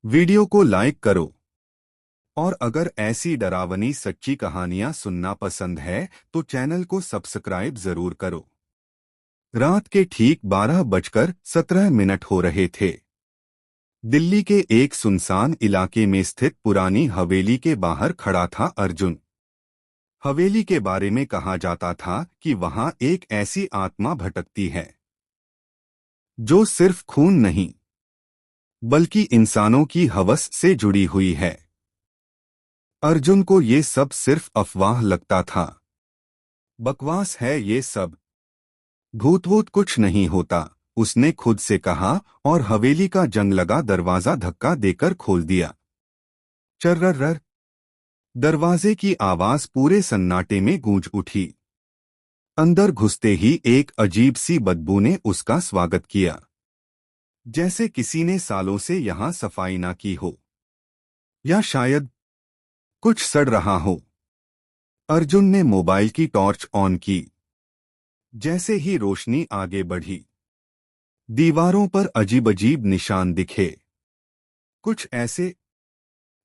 Video को like करो और अगर ऐसी डरावनी सच्ची कहानियां सुनना पसंद है तो चैनल को सब्सक्राइब जरूर करो। रात के ठीक 12:17 हो रहे थे। दिल्ली के एक सुनसान इलाके में स्थित पुरानी हवेली के बाहर खड़ा था अर्जुन। हवेली के बारे में कहा जाता था कि वहां एक ऐसी आत्मा भटकती है जो सिर्फ खून नहीं बल्कि इंसानों की हवस से जुड़ी हुई है। अर्जुन को ये सब सिर्फ अफवाह लगता था। बकवास है ये सब, भूत वूत कुछ नहीं होता, उसने खुद से कहा और हवेली का जंग लगा दरवाजा धक्का देकर खोल दिया। चर्रर। दरवाजे की आवाज पूरे सन्नाटे में गूंज उठी। अंदर घुसते ही एक अजीब सी बदबू ने उसका स्वागत किया, जैसे किसी ने सालों से यहां सफाई ना की हो या शायद कुछ सड़ रहा हो। अर्जुन ने मोबाइल की टॉर्च ऑन की। जैसे ही रोशनी आगे बढ़ी, दीवारों पर अजीब अजीब निशान दिखे, कुछ ऐसे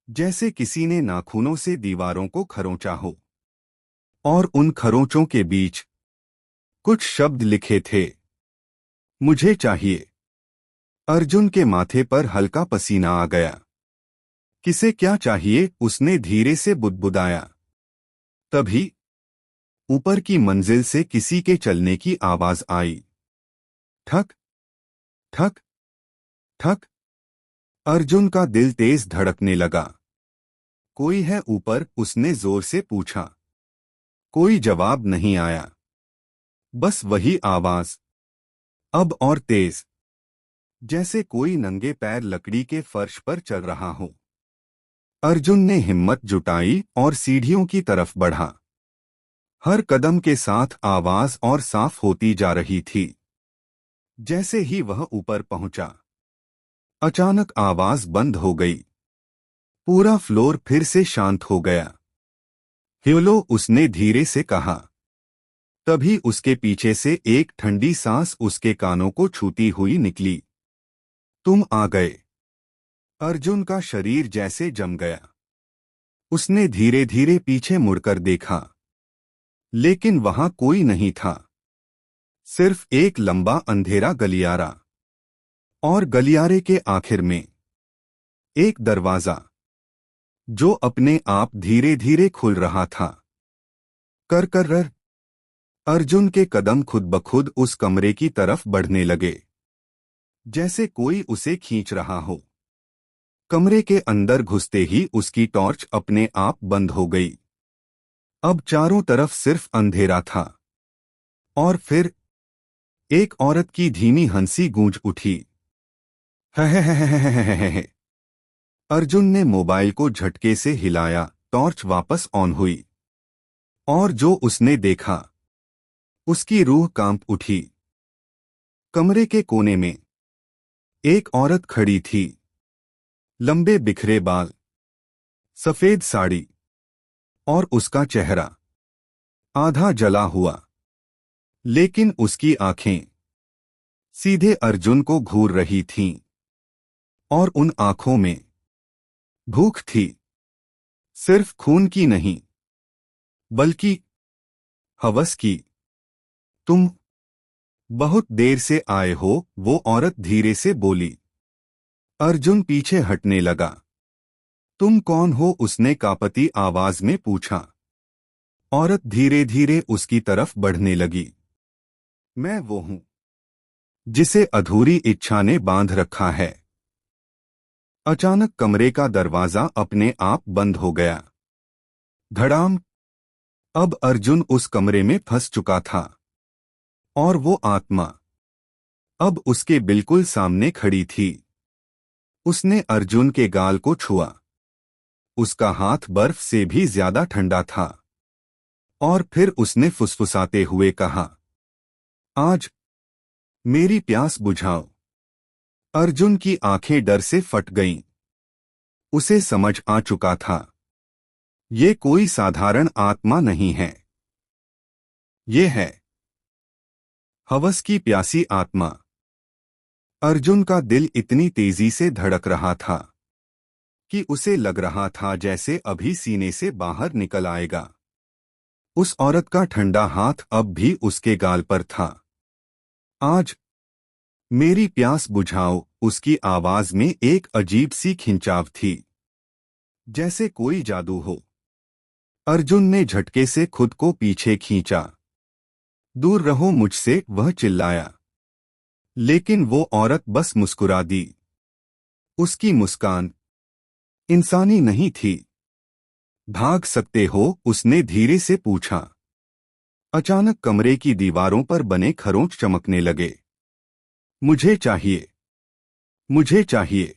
जैसे किसी ने नाखूनों से दीवारों को खरोंचा हो। और उन खरोंचों के बीच कुछ शब्द लिखे थे, मुझे चाहिए। अर्जुन के माथे पर हल्का पसीना आ गया। किसे क्या चाहिए, उसने धीरे से बुदबुदाया। तभी ऊपर की मंजिल से किसी के चलने की आवाज आई। ठक ठक ठक। अर्जुन का दिल तेज धड़कने लगा। कोई है ऊपर, उसने जोर से पूछा। कोई जवाब नहीं आया, बस वही आवाज, अब और तेज, जैसे कोई नंगे पैर लकड़ी के फर्श पर चल रहा हो। अर्जुन ने हिम्मत जुटाई और सीढ़ियों की तरफ बढ़ा। हर कदम के साथ आवाज और साफ होती जा रही थी। जैसे ही वह ऊपर पहुंचा, अचानक आवाज बंद हो गई। पूरा फ्लोर फिर से शांत हो गया। ह्यूलो, उसने धीरे से कहा। तभी उसके पीछे से एक ठंडी सांस उसके कानों को छूती हुई निकली। तुम आ गए। अर्जुन का शरीर जैसे जम गया। उसने धीरे धीरे पीछे मुड़कर देखा, लेकिन वहां कोई नहीं था। सिर्फ एक लंबा अंधेरा गलियारा, और गलियारे के आखिर में एक दरवाजा जो अपने आप धीरे धीरे खुल रहा था। कर अर्जुन के कदम खुद ब खुद उस कमरे की तरफ बढ़ने लगे, जैसे कोई उसे खींच रहा हो। कमरे के अंदर घुसते ही उसकी टॉर्च अपने आप बंद हो गई। अब चारों तरफ सिर्फ अंधेरा था। और फिर एक औरत की धीमी हंसी गूंज उठी। है। अर्जुन ने मोबाइल को झटके से हिलाया, टॉर्च वापस ऑन हुई। और जो उसने देखा, उसकी रूह कांप उठी। कमरे के कोने में एक औरत खड़ी थी। लंबे बिखरे बाल, सफेद साड़ी, और उसका चेहरा आधा जला हुआ, लेकिन उसकी आंखें सीधे अर्जुन को घूर रही थीं। और उन आंखों में भूख थी, सिर्फ खून की नहीं, बल्कि हवस की। तुम बहुत देर से आए हो, वो औरत धीरे से बोली। अर्जुन पीछे हटने लगा। तुम कौन हो, उसने कांपती आवाज में पूछा। औरत धीरे धीरे उसकी तरफ बढ़ने लगी। मैं वो हूं जिसे अधूरी इच्छा ने बांध रखा है। अचानक कमरे का दरवाजा अपने आप बंद हो गया। धड़ाम। अब अर्जुन उस कमरे में फंस चुका था, और वो आत्मा अब उसके बिल्कुल सामने खड़ी थी। उसने अर्जुन के गाल को छुआ। उसका हाथ बर्फ से भी ज्यादा ठंडा था। और फिर उसने फुसफुसाते हुए कहा, आज मेरी प्यास बुझाओ। अर्जुन की आंखें डर से फट गईं। उसे समझ आ चुका था, ये कोई साधारण आत्मा नहीं है। ये है हवस की प्यासी आत्मा। अर्जुन का दिल इतनी तेजी से धड़क रहा था कि उसे लग रहा था जैसे अभी सीने से बाहर निकल आएगा। उस औरत का ठंडा हाथ अब भी उसके गाल पर था। आज मेरी प्यास बुझाओ, उसकी आवाज में एक अजीब सी खिंचाव थी, जैसे कोई जादू हो। अर्जुन ने झटके से खुद को पीछे खींचा। दूर रहो मुझसे, वह चिल्लाया। लेकिन वो औरत बस मुस्कुरा दी। उसकी मुस्कान इंसानी नहीं थी। भाग सकते हो? उसने धीरे से पूछा। अचानक कमरे की दीवारों पर बने खरोंच चमकने लगे। मुझे चाहिए, मुझे चाहिए,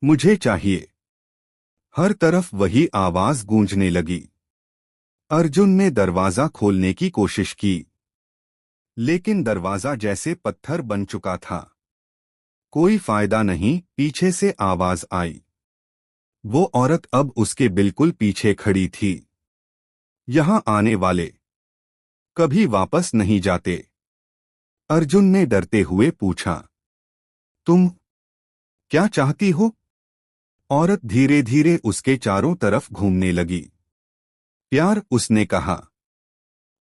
मुझे चाहिए। हर तरफ वही आवाज गूंजने लगी। अर्जुन ने दरवाजा खोलने की कोशिश की, लेकिन दरवाजा जैसे पत्थर बन चुका था। कोई फायदा नहीं, पीछे से आवाज आई। वो औरत अब उसके बिल्कुल पीछे खड़ी थी। यहां आने वाले कभी वापस नहीं जाते। अर्जुन ने डरते हुए पूछा, तुम क्या चाहती हो? औरत धीरे धीरे उसके चारों तरफ घूमने लगी। प्यार, उसने कहा।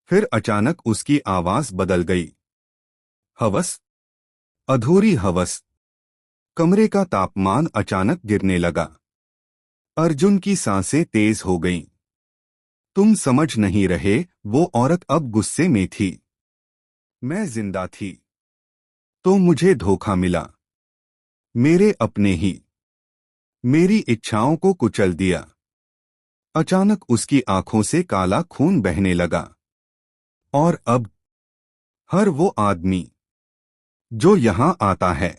फिर अचानक उसकी आवाज बदल गई। हवस, अधूरी हवस। कमरे का तापमान अचानक गिरने लगा। अर्जुन की सांसें तेज हो गईं। तुम समझ नहीं रहे, वो औरत अब गुस्से में थी। मैं जिंदा थी तो मुझे धोखा मिला। मेरे अपने ही मेरी इच्छाओं को कुचल दिया। अचानक उसकी आंखों से काला खून बहने लगा। और अब हर वो आदमी जो यहां आता है,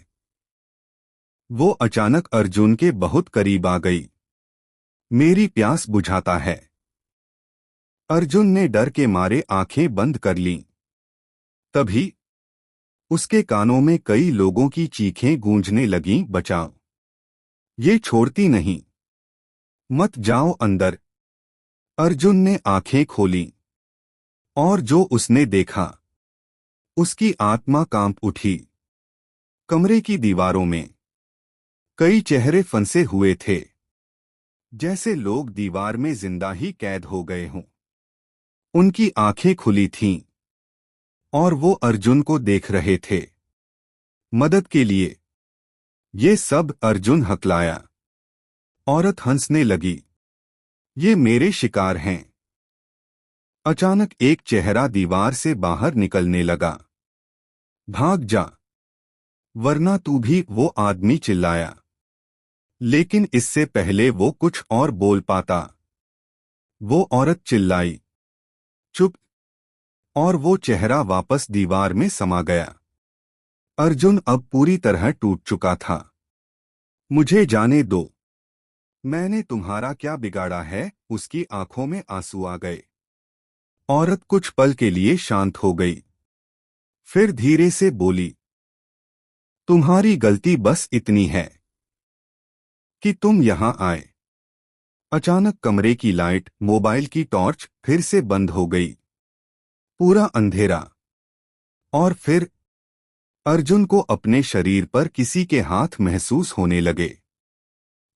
वो अचानक अर्जुन के बहुत करीब आ गई। मेरी प्यास बुझाता है। अर्जुन ने डर के मारे आंखें बंद कर लीं। तभी उसके कानों में कई लोगों की चीखें गूंजने लगीं, बचाओ, ये छोड़ती नहीं, मत जाओ अंदर। अर्जुन ने आंखें खोलीं, और जो उसने देखा, उसकी आत्मा कांप उठी। कमरे की दीवारों में कई चेहरे फंसे हुए थे, जैसे लोग दीवार में जिंदा ही कैद हो गए हों। उनकी आंखें खुली थीं, और वो अर्जुन को देख रहे थे। मदद के लिए। ये सब, अर्जुन हकलाया। औरत हंसने लगी। ये मेरे शिकार हैं। अचानक एक चेहरा दीवार से बाहर निकलने लगा। भाग जा, वरना तू भी, वो आदमी चिल्लाया। लेकिन इससे पहले वो कुछ और बोल पाता, वो औरत चिल्लाई, चुप। और वो चेहरा वापस दीवार में समा गया। अर्जुन अब पूरी तरह टूट चुका था। मुझे जाने दो। मैंने तुम्हारा क्या बिगाड़ा है? उसकी आंखों में आंसू आ गए। औरत कुछ पल के लिए शांत हो गई, फिर धीरे से बोली, तुम्हारी गलती बस इतनी है कि तुम यहां आए। अचानक कमरे की लाइट, मोबाइल की टॉर्च फिर से बंद हो गई। पूरा अंधेरा। और फिर अर्जुन को अपने शरीर पर किसी के हाथ महसूस होने लगे।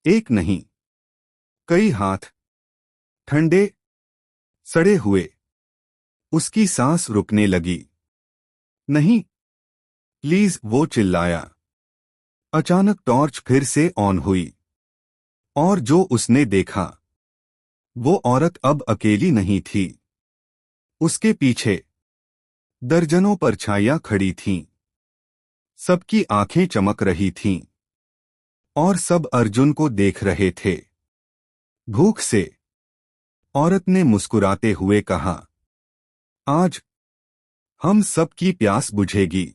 एक नहीं, कई हाथ, ठंडे, सड़े हुए। उसकी सांस रुकने लगी। नहीं, प्लीज, वो चिल्लाया। अचानक टॉर्च फिर से ऑन हुई, और जो उसने देखा, वो औरत अब अकेली नहीं थी। उसके पीछे दर्जनों परछाइयां खड़ी थीं। सबकी आंखें चमक रही थीं, और सब अर्जुन को देख रहे थे, भूख से। औरत ने मुस्कुराते हुए कहा, आज हम सबकी प्यास बुझेगी।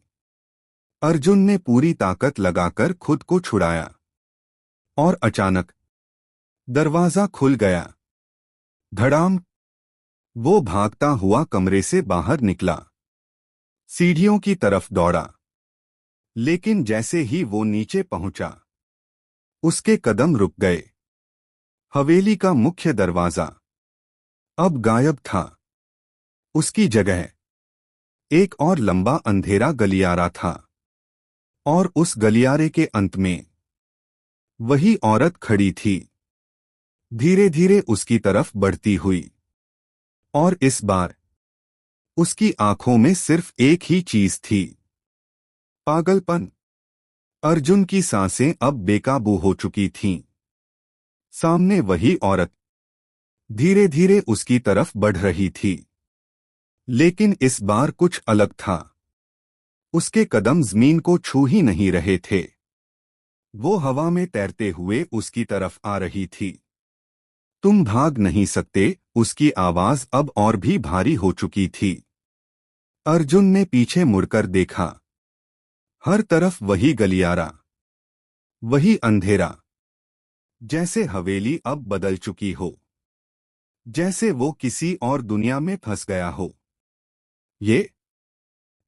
अर्जुन ने पूरी ताकत लगाकर खुद को छुड़ाया, और अचानक दरवाजा खुल गया। धड़ाम। वो भागता हुआ कमरे से बाहर निकला, सीढ़ियों की तरफ दौड़ा। लेकिन जैसे ही वो नीचे पहुंचा, उसके कदम रुक गए। हवेली का मुख्य दरवाजा अब गायब था। उसकी जगह एक और लंबा अंधेरा गलियारा था, और उस गलियारे के अंत में वही औरत खड़ी थी, धीरे धीरे उसकी तरफ बढ़ती हुई। और इस बार उसकी आंखों में सिर्फ एक ही चीज थी, पागलपन। अर्जुन की सांसें अब बेकाबू हो चुकी थीं। सामने वही औरत धीरे धीरे उसकी तरफ बढ़ रही थी, लेकिन इस बार कुछ अलग था। उसके कदम जमीन को छू ही नहीं रहे थे। वो हवा में तैरते हुए उसकी तरफ आ रही थी। तुम भाग नहीं सकते, उसकी आवाज अब और भी भारी हो चुकी थी। अर्जुन ने पीछे मुड़कर देखा। हर तरफ वही गलियारा, वही अंधेरा, जैसे हवेली अब बदल चुकी हो, जैसे वो किसी और दुनिया में फंस गया हो। ये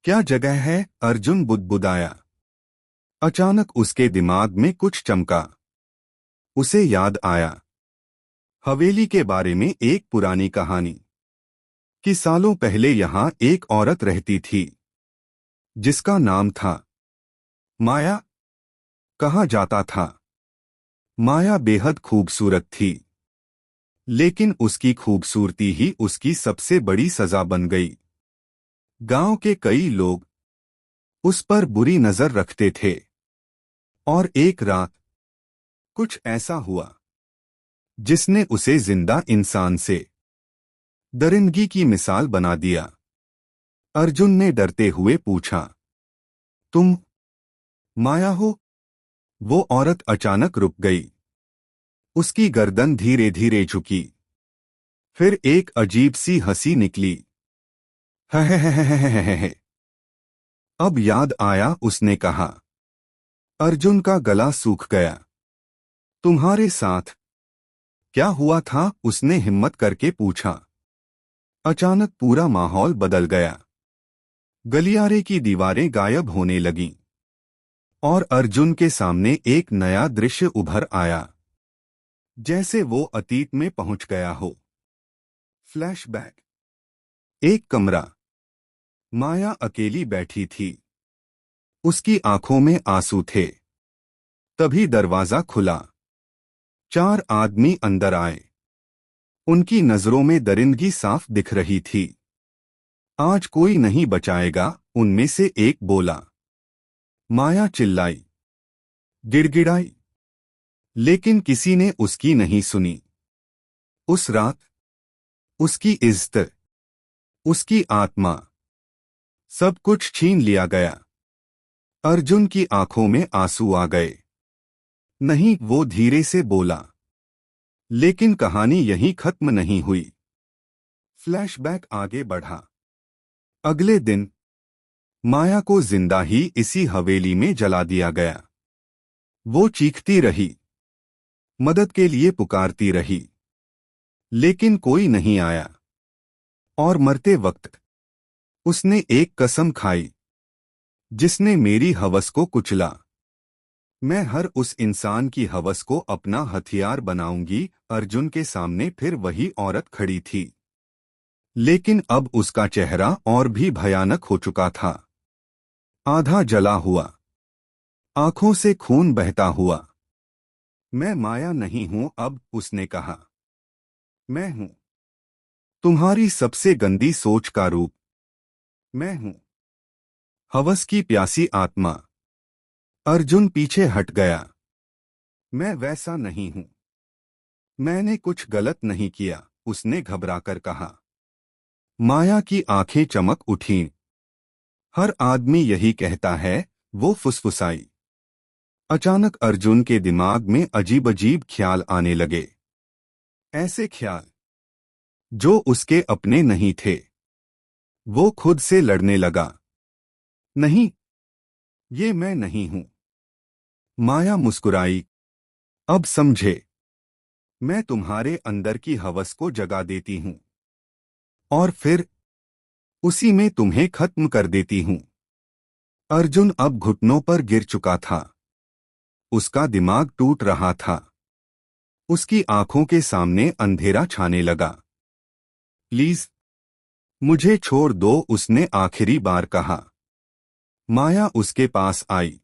क्या जगह है? अर्जुन बुदबुदाया। अचानक उसके दिमाग में कुछ चमका। उसे याद आया हवेली के बारे में एक पुरानी कहानी, कि सालों पहले यहां एक औरत रहती थी जिसका नाम था माया। कहा जाता था माया बेहद खूबसूरत थी, लेकिन उसकी खूबसूरती ही उसकी सबसे बड़ी सजा बन गई। गांव के कई लोग उस पर बुरी नजर रखते थे, और एक रात कुछ ऐसा हुआ जिसने उसे जिंदा इंसान से दरिंदगी की मिसाल बना दिया। अर्जुन ने डरते हुए पूछा, तुम माया हो? वो औरत अचानक रुक गई। उसकी गर्दन धीरे धीरे झुकी। फिर एक अजीब सी हंसी निकली। है। अब याद आया, उसने कहा। अर्जुन का गला सूख गया। तुम्हारे साथ क्या हुआ था? उसने हिम्मत करके पूछा। अचानक पूरा माहौल बदल गया। गलियारे की दीवारें गायब होने लगीं, और अर्जुन के सामने एक नया दृश्य उभर आया, जैसे वो अतीत में पहुंच गया हो। फ्लैशबैक। एक कमरा। माया अकेली बैठी थी। उसकी आंखों में आंसू थे। तभी दरवाजा खुला। 4 आदमी अंदर आए। उनकी नजरों में दरिंदगी साफ दिख रही थी। आज कोई नहीं बचाएगा, उनमें से एक बोला। माया चिल्लाई, गिड़गिड़ाई, लेकिन किसी ने उसकी नहीं सुनी। उस रात उसकी इज्जत, उसकी आत्मा, सब कुछ छीन लिया गया। अर्जुन की आंखों में आंसू आ गए। नहीं, वो धीरे से बोला, लेकिन कहानी यहीं खत्म नहीं हुई। फ्लैशबैक आगे बढ़ा। अगले दिन माया को जिंदा ही इसी हवेली में जला दिया गया। वो चीखती रही, मदद के लिए पुकारती रही, लेकिन कोई नहीं आया। और मरते वक्त उसने एक कसम खाई, जिसने मेरी हवस को कुचला, मैं हर उस इंसान की हवस को अपना हथियार बनाऊंगी। अर्जुन के सामने फिर वही औरत खड़ी थी, लेकिन अब उसका चेहरा और भी भयानक हो चुका था। आधा जला हुआ, आंखों से खून बहता हुआ। मैं माया नहीं हूं अब, उसने कहा। मैं हूं तुम्हारी सबसे गंदी सोच का रूप। मैं हूं हवस की प्यासी आत्मा। अर्जुन पीछे हट गया। मैं वैसा नहीं हूं। मैंने कुछ गलत नहीं किया, उसने घबराकर कहा। माया की आंखें चमक उठीं। हर आदमी यही कहता है, वो फुसफुसाई। अचानक अर्जुन के दिमाग में अजीब अजीब ख्याल आने लगे। ऐसे ख्याल जो उसके अपने नहीं थे। वो खुद से लड़ने लगा। नहीं, ये मैं नहीं हूं। माया मुस्कुराई। अब समझे, मैं तुम्हारे अंदर की हवस को जगा देती हूं, और फिर उसी में तुम्हें खत्म कर देती हूं। अर्जुन अब घुटनों पर गिर चुका था। उसका दिमाग टूट रहा था। उसकी आंखों के सामने अंधेरा छाने लगा। प्लीज मुझे छोड़ दो, उसने आखिरी बार कहा। माया उसके पास आई।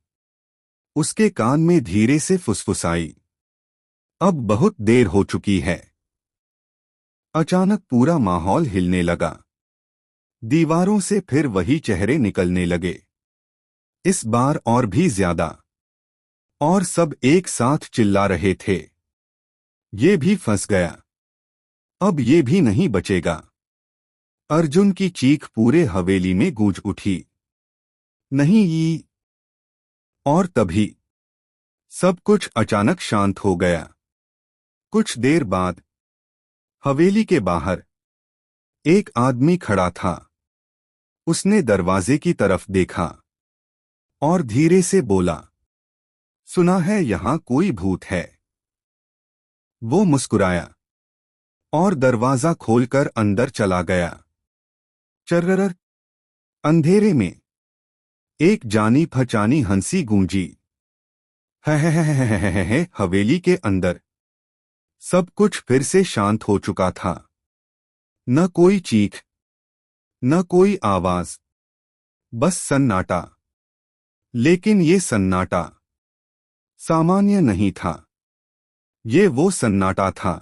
उसके कान में धीरे से फुसफुसाई, अब बहुत देर हो चुकी है। अचानक पूरा माहौल हिलने लगा। दीवारों से फिर वही चेहरे निकलने लगे, इस बार और भी ज्यादा। और सब एक साथ चिल्ला रहे थे, ये भी फंस गया, अब ये भी नहीं बचेगा। अर्जुन की चीख पूरे हवेली में गूंज उठी, नहीं ये। और तभी सब कुछ अचानक शांत हो गया। कुछ देर बाद हवेली के बाहर एक आदमी खड़ा था। उसने दरवाजे की तरफ देखा और धीरे से बोला, सुना है यहां कोई भूत है। वो मुस्कुराया और दरवाजा खोलकर अंदर चला गया। चर्रर। अंधेरे में एक जानी पहचानी हंसी गूंजी। है। हवेली के अंदर सब कुछ फिर से शांत हो चुका था। न कोई चीख, न कोई आवाज, बस सन्नाटा। लेकिन ये सन्नाटा सामान्य नहीं था। ये वो सन्नाटा था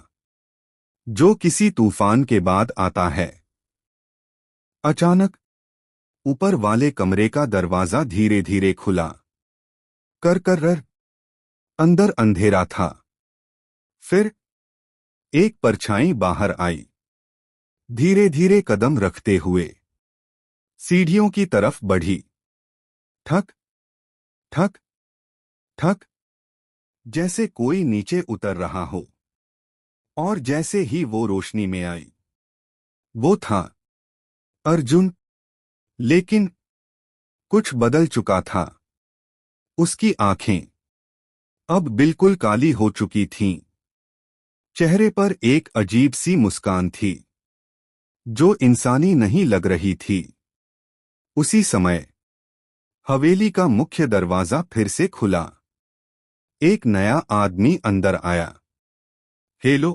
जो किसी तूफान के बाद आता है। अचानक ऊपर वाले कमरे का दरवाजा धीरे धीरे खुला। कर अंदर अंधेरा था। फिर एक परछाई बाहर आई, धीरे धीरे कदम रखते हुए सीढ़ियों की तरफ बढ़ी। ठक ठक ठक, जैसे कोई नीचे उतर रहा हो। और जैसे ही वो रोशनी में आई, वो था अर्जुन। लेकिन कुछ बदल चुका था। उसकी आंखें अब बिल्कुल काली हो चुकी थीं। चेहरे पर एक अजीब सी मुस्कान थी जो इंसानी नहीं लग रही थी। उसी समय हवेली का मुख्य दरवाजा फिर से खुला। एक नया आदमी अंदर आया। हेलो,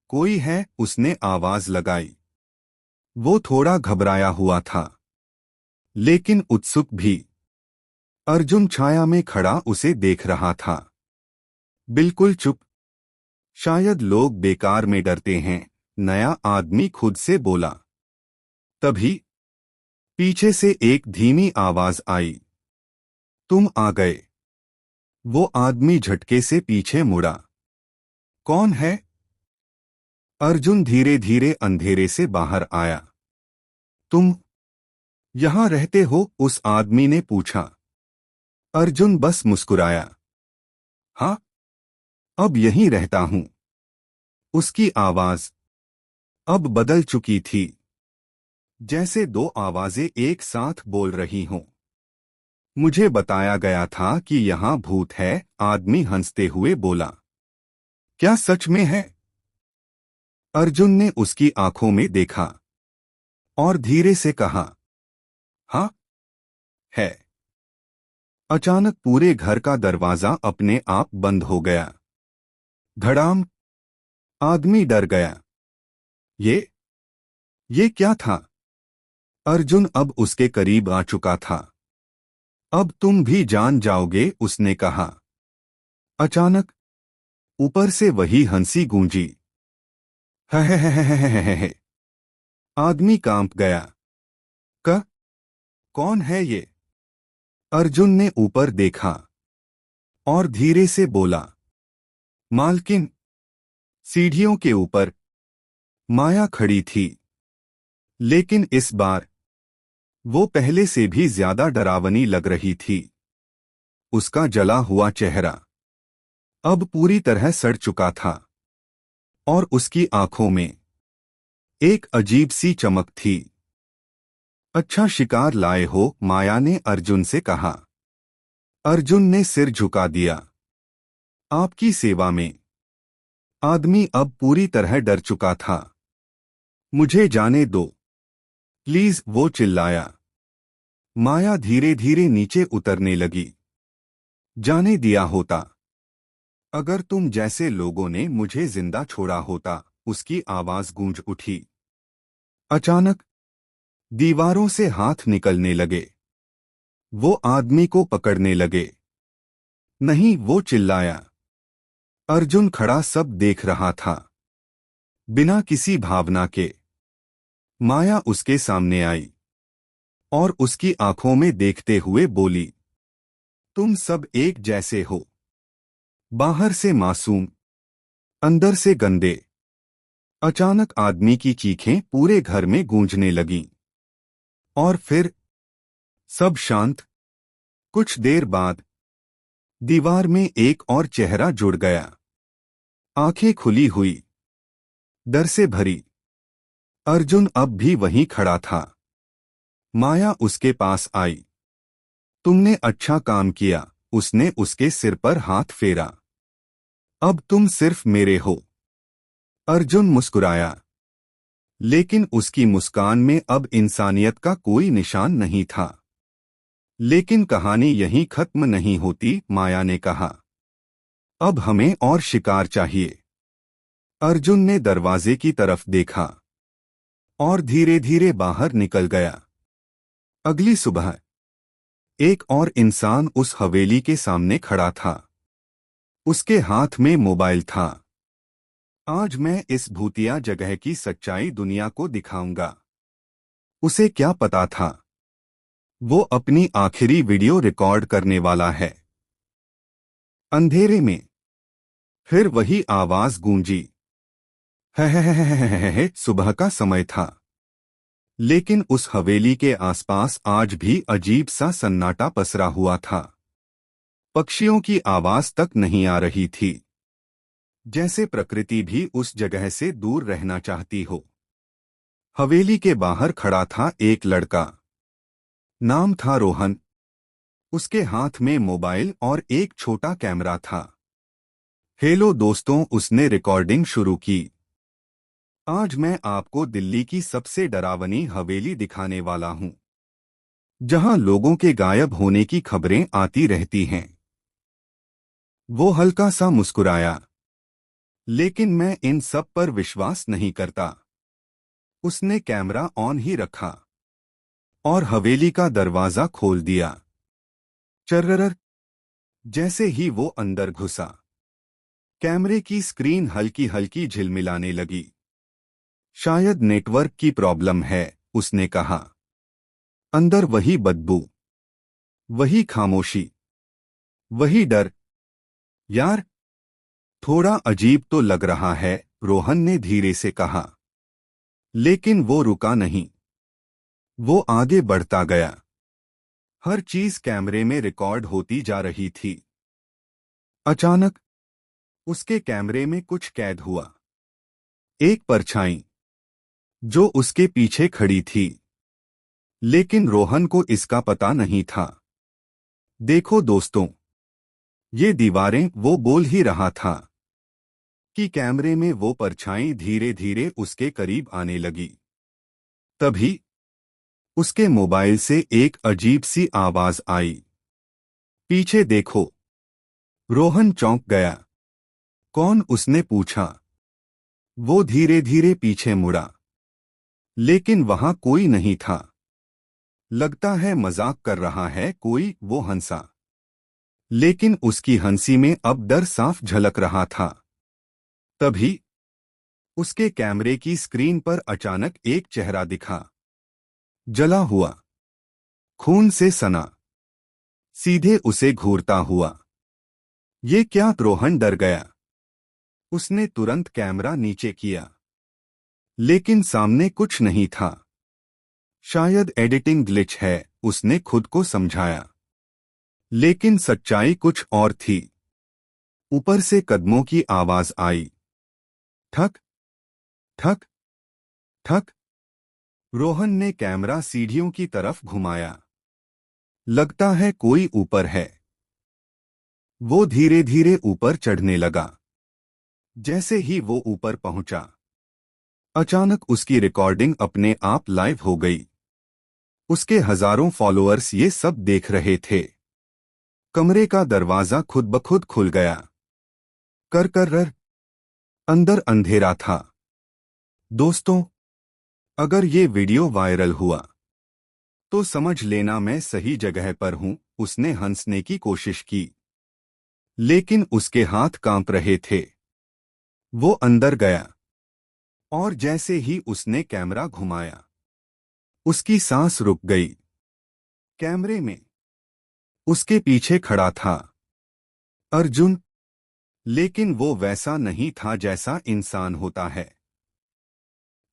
कोई है? उसने आवाज लगाई। वो थोड़ा घबराया हुआ था, लेकिन उत्सुक भी। अर्जुन छाया में खड़ा उसे देख रहा था, बिल्कुल चुप। शायद लोग बेकार में डरते हैं, नया आदमी खुद से बोला। तभी पीछे से एक धीमी आवाज आई, तुम आ गए। वो आदमी झटके से पीछे मुड़ा। कौन है? अर्जुन धीरे धीरे अंधेरे से बाहर आया। तुम यहां रहते हो? उस आदमी ने पूछा। अर्जुन बस मुस्कुराया। हाँ, अब यहीं रहता हूं। उसकी आवाज अब बदल चुकी थी, जैसे दो आवाजें एक साथ बोल रही हों। मुझे बताया गया था कि यहां भूत है, आदमी हंसते हुए बोला। क्या सच में है? अर्जुन ने उसकी आंखों में देखा और धीरे से कहा, हाँ, है। अचानक पूरे घर का दरवाजा अपने आप बंद हो गया। धड़ाम। आदमी डर गया। ये क्या था? अर्जुन अब उसके करीब आ चुका था। अब तुम भी जान जाओगे, उसने कहा। अचानक ऊपर से वही हंसी गूंजी। है। आदमी कांप गया। क कौन है ये? अर्जुन ने ऊपर देखा और धीरे से बोला, मालकिन। सीढ़ियों के ऊपर माया खड़ी थी, लेकिन इस बार वो पहले से भी ज्यादा डरावनी लग रही थी। उसका जला हुआ चेहरा अब पूरी तरह सड़ चुका था और उसकी आंखों में एक अजीब सी चमक थी। अच्छा शिकार लाए हो? माया ने अर्जुन से कहा। अर्जुन ने सिर झुका दिया। आपकी सेवा में। आदमी अब पूरी तरह डर चुका था। मुझे जाने दो, प्लीज, वो चिल्लाया। माया धीरे धीरे नीचे उतरने लगी। जाने दिया होता, अगर तुम जैसे लोगों ने मुझे जिंदा छोड़ा होता, उसकी आवाज गूंज उठी। अचानक दीवारों से हाथ निकलने लगे। वो आदमी को पकड़ने लगे। नहीं, वो चिल्लाया। अर्जुन खड़ा सब देख रहा था, बिना किसी भावना के। माया उसके सामने आई और उसकी आंखों में देखते हुए बोली, तुम सब एक जैसे हो, बाहर से मासूम, अंदर से गंदे। अचानक आदमी की चीखें पूरे घर में गूंजने लगीं। और फिर सब शांत। कुछ देर बाद दीवार में एक और चेहरा जुड़ गया, आंखें खुली हुई, डर से भरी। अर्जुन अब भी वहीं खड़ा था। माया उसके पास आई। तुमने अच्छा काम किया, उसने उसके सिर पर हाथ फेरा। अब तुम सिर्फ मेरे हो। अर्जुन मुस्कुराया, लेकिन उसकी मुस्कान में अब इंसानियत का कोई निशान नहीं था। लेकिन कहानी यहीं खत्म नहीं होती, माया ने कहा। अब हमें और शिकार चाहिए। अर्जुन ने दरवाजे की तरफ देखा और धीरे धीरे बाहर निकल गया। अगली सुबह एक और इंसान उस हवेली के सामने खड़ा था। उसके हाथ में मोबाइल था। आज मैं इस भूतिया जगह की सच्चाई दुनिया को दिखाऊंगा। उसे क्या पता था, वो अपनी आखिरी वीडियो रिकॉर्ड करने वाला है। अंधेरे में फिर वही आवाज गूंजी। है। सुबह का समय था, लेकिन उस हवेली के आसपास आज भी अजीब सा सन्नाटा पसरा हुआ था। पक्षियों की आवाज तक नहीं आ रही थी, जैसे प्रकृति भी उस जगह से दूर रहना चाहती हो। हवेली के बाहर खड़ा था एक लड़का। नाम था रोहन। उसके हाथ में मोबाइल और एक छोटा कैमरा था। हेलो दोस्तों, उसने रिकॉर्डिंग शुरू की। आज मैं आपको दिल्ली की सबसे डरावनी हवेली दिखाने वाला हूं, जहां लोगों के गायब होने की खबरें आती रहती हैं। वो हल्का सा मुस्कुराया, लेकिन मैं इन सब पर विश्वास नहीं करता। उसने कैमरा ऑन ही रखा और हवेली का दरवाजा खोल दिया। चर्रर। जैसे ही वो अंदर घुसा, कैमरे की स्क्रीन हल्की हल्की झिलमिलाने लगी। शायद नेटवर्क की प्रॉब्लम है, उसने कहा। अंदर वही बदबू, वही खामोशी, वही डर। यार, थोड़ा अजीब तो लग रहा है, रोहन ने धीरे से कहा। लेकिन वो रुका नहीं। वो आगे बढ़ता गया। हर चीज कैमरे में रिकॉर्ड होती जा रही थी। अचानक उसके कैमरे में कुछ कैद हुआ। एक परछाई जो उसके पीछे खड़ी थी। लेकिन रोहन को इसका पता नहीं था। देखो दोस्तों, ये दीवारें, वो बोल ही रहा था कि कैमरे में वो परछाई धीरे धीरे उसके करीब आने लगी। तभी उसके मोबाइल से एक अजीब सी आवाज आई। पीछे देखो। रोहन चौंक गया। कौन, उसने पूछा। वो धीरे धीरे पीछे मुड़ा, लेकिन वहां कोई नहीं था। लगता है मजाक कर रहा है कोई, वो हंसा। लेकिन उसकी हंसी में अब डर साफ झलक रहा था। तभी उसके कैमरे की स्क्रीन पर अचानक एक चेहरा दिखा। जला हुआ, खून से सना, सीधे उसे घूरता हुआ। ये क्या, रोहन डर गया। उसने तुरंत कैमरा नीचे किया, लेकिन सामने कुछ नहीं था। शायद एडिटिंग ग्लिच है, उसने खुद को समझाया। लेकिन सच्चाई कुछ और थी। ऊपर से कदमों की आवाज आई। ठक ठक ठक। रोहन ने कैमरा सीढ़ियों की तरफ घुमाया। लगता है कोई ऊपर है। वो धीरे धीरे ऊपर चढ़ने लगा। जैसे ही वो ऊपर पहुंचा, अचानक उसकी रिकॉर्डिंग अपने आप लाइव हो गई। उसके हजारों फॉलोअर्स ये सब देख रहे थे। कमरे का दरवाजा खुद ब खुद खुल गया। कर कर रर। अंदर अंधेरा था। दोस्तों, अगर ये वीडियो वायरल हुआ तो समझ लेना मैं सही जगह पर हूं, उसने हंसने की कोशिश की। लेकिन उसके हाथ कांप रहे थे। वो अंदर गया और जैसे ही उसने कैमरा घुमाया, उसकी सांस रुक गई। कैमरे में उसके पीछे खड़ा था अर्जुन, लेकिन वो वैसा नहीं था जैसा इंसान होता है।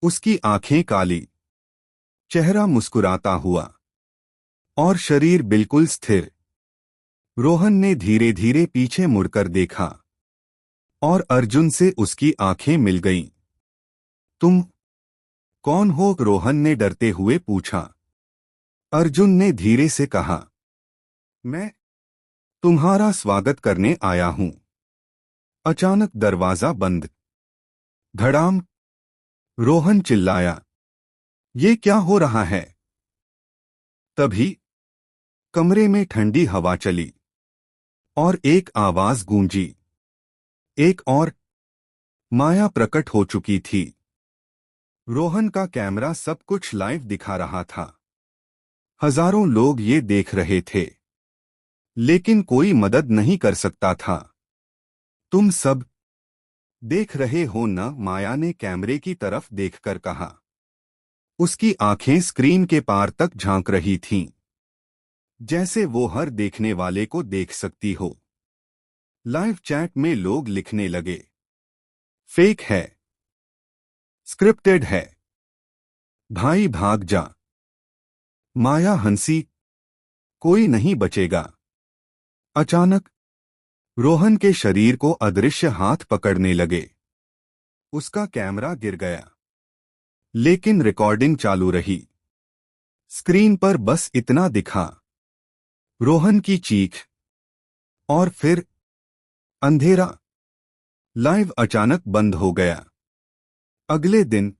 उसकी आंखें काली, चेहरा मुस्कुराता हुआ और शरीर बिल्कुल स्थिर। रोहन ने धीरे धीरे पीछे मुड़कर देखा और अर्जुन से उसकी आंखें मिल गईं। तुम कौन हो? रोहन ने डरते हुए पूछा। अर्जुन ने धीरे से कहा, मैं तुम्हारा स्वागत करने आया हूं। अचानक दरवाजा बंद। धड़ाम। रोहन चिल्लाया, ये क्या हो रहा है? तभी कमरे में ठंडी हवा चली और एक आवाज गूंजी। एक और माया प्रकट हो चुकी थी। रोहन का कैमरा सब कुछ लाइव दिखा रहा था। हजारों लोग ये देख रहे थे, लेकिन कोई मदद नहीं कर सकता था। तुम सब देख रहे हो न? माया ने कैमरे की तरफ देखकर कहा। उसकी आंखें स्क्रीन के पार तक झांक रही थीं, जैसे वो हर देखने वाले को देख सकती हो। लाइव चैट में लोग लिखने लगे, फेक है, स्क्रिप्टेड है, भाई भाग जा। माया हंसी, कोई नहीं बचेगा। अचानक रोहन के शरीर को अदृश्य हाथ पकड़ने लगे। उसका कैमरा गिर गया, लेकिन रिकॉर्डिंग चालू रही। स्क्रीन पर बस इतना दिखा, रोहन की चीख, और फिर अंधेरा। लाइव अचानक बंद हो गया। अगले दिन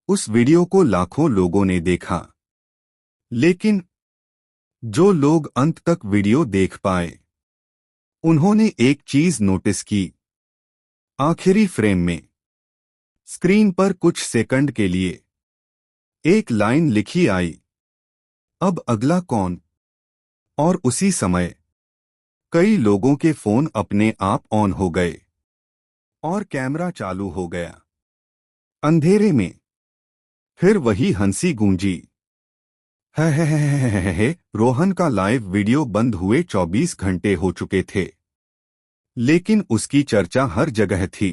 उस वीडियो को लाखों लोगों ने देखा, लेकिन जो लोग अंत तक वीडियो देख पाए, उन्होंने एक चीज नोटिस की। आखिरी फ्रेम में स्क्रीन पर कुछ सेकंड के लिए एक लाइन लिखी आई, अब अगला कौन? और उसी समय कई लोगों के फोन अपने आप ऑन हो गए और कैमरा चालू हो गया। अंधेरे में फिर वही हंसी गूंजी। है। रोहन का लाइव वीडियो बंद हुए 24 घंटे हो चुके थे, लेकिन उसकी चर्चा हर जगह थी।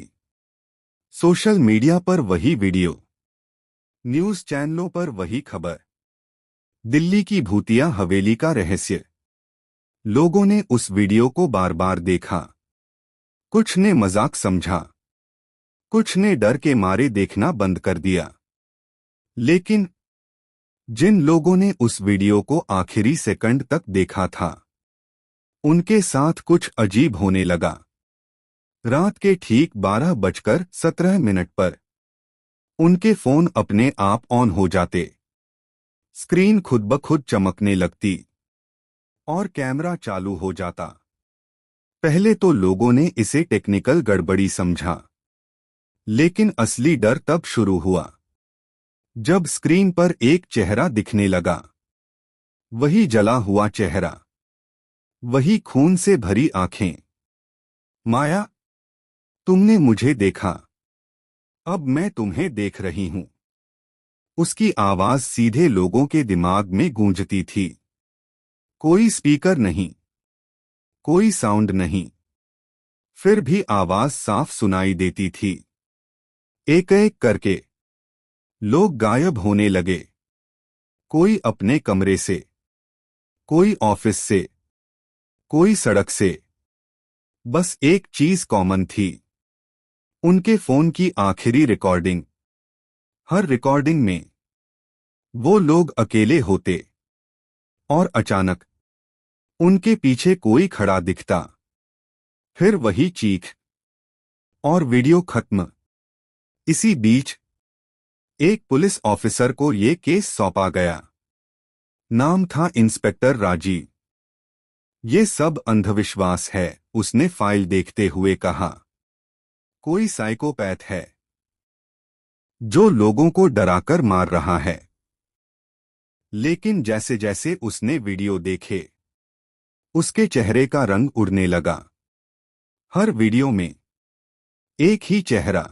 सोशल मीडिया पर वही वीडियो, न्यूज चैनलों पर वही खबर, दिल्ली की भूतिया हवेली का रहस्य। लोगों ने उस वीडियो को बार बार देखा। कुछ ने मजाक समझा, कुछ ने डर के मारे देखना बंद कर दिया। लेकिन जिन लोगों ने उस वीडियो को आखिरी सेकंड तक देखा था, उनके साथ कुछ अजीब होने लगा। रात के ठीक 12:17 पर उनके फोन अपने आप ऑन हो जाते, स्क्रीन खुद ब खुद चमकने लगती और कैमरा चालू हो जाता। पहले तो लोगों ने इसे टेक्निकल गड़बड़ी समझा, लेकिन असली डर तब शुरू हुआ जब स्क्रीन पर एक चेहरा दिखने लगा। वही जला हुआ चेहरा, वही खून से भरी आंखें। माया, तुमने मुझे देखा, अब मैं तुम्हें देख रही हूं। उसकी आवाज सीधे लोगों के दिमाग में गूंजती थी। कोई स्पीकर नहीं, कोई साउंड नहीं, फिर भी आवाज साफ सुनाई देती थी। एक एक करके लोग गायब होने लगे। कोई अपने कमरे से, कोई ऑफिस से, कोई सड़क से। बस एक चीज कॉमन थी, उनके फोन की आखिरी रिकॉर्डिंग। हर रिकॉर्डिंग में वो लोग अकेले होते और अचानक उनके पीछे कोई खड़ा दिखता। फिर वही चीख और वीडियो खत्म। इसी बीच एक पुलिस ऑफिसर को ये केस सौंपा गया। नाम था इंस्पेक्टर राजीव। ये सब अंधविश्वास है, उसने फाइल देखते हुए कहा। कोई साइकोपैथ है जो लोगों को डराकर मार रहा है। लेकिन जैसे जैसे उसने वीडियो देखे, उसके चेहरे का रंग उड़ने लगा। हर वीडियो में एक ही चेहरा,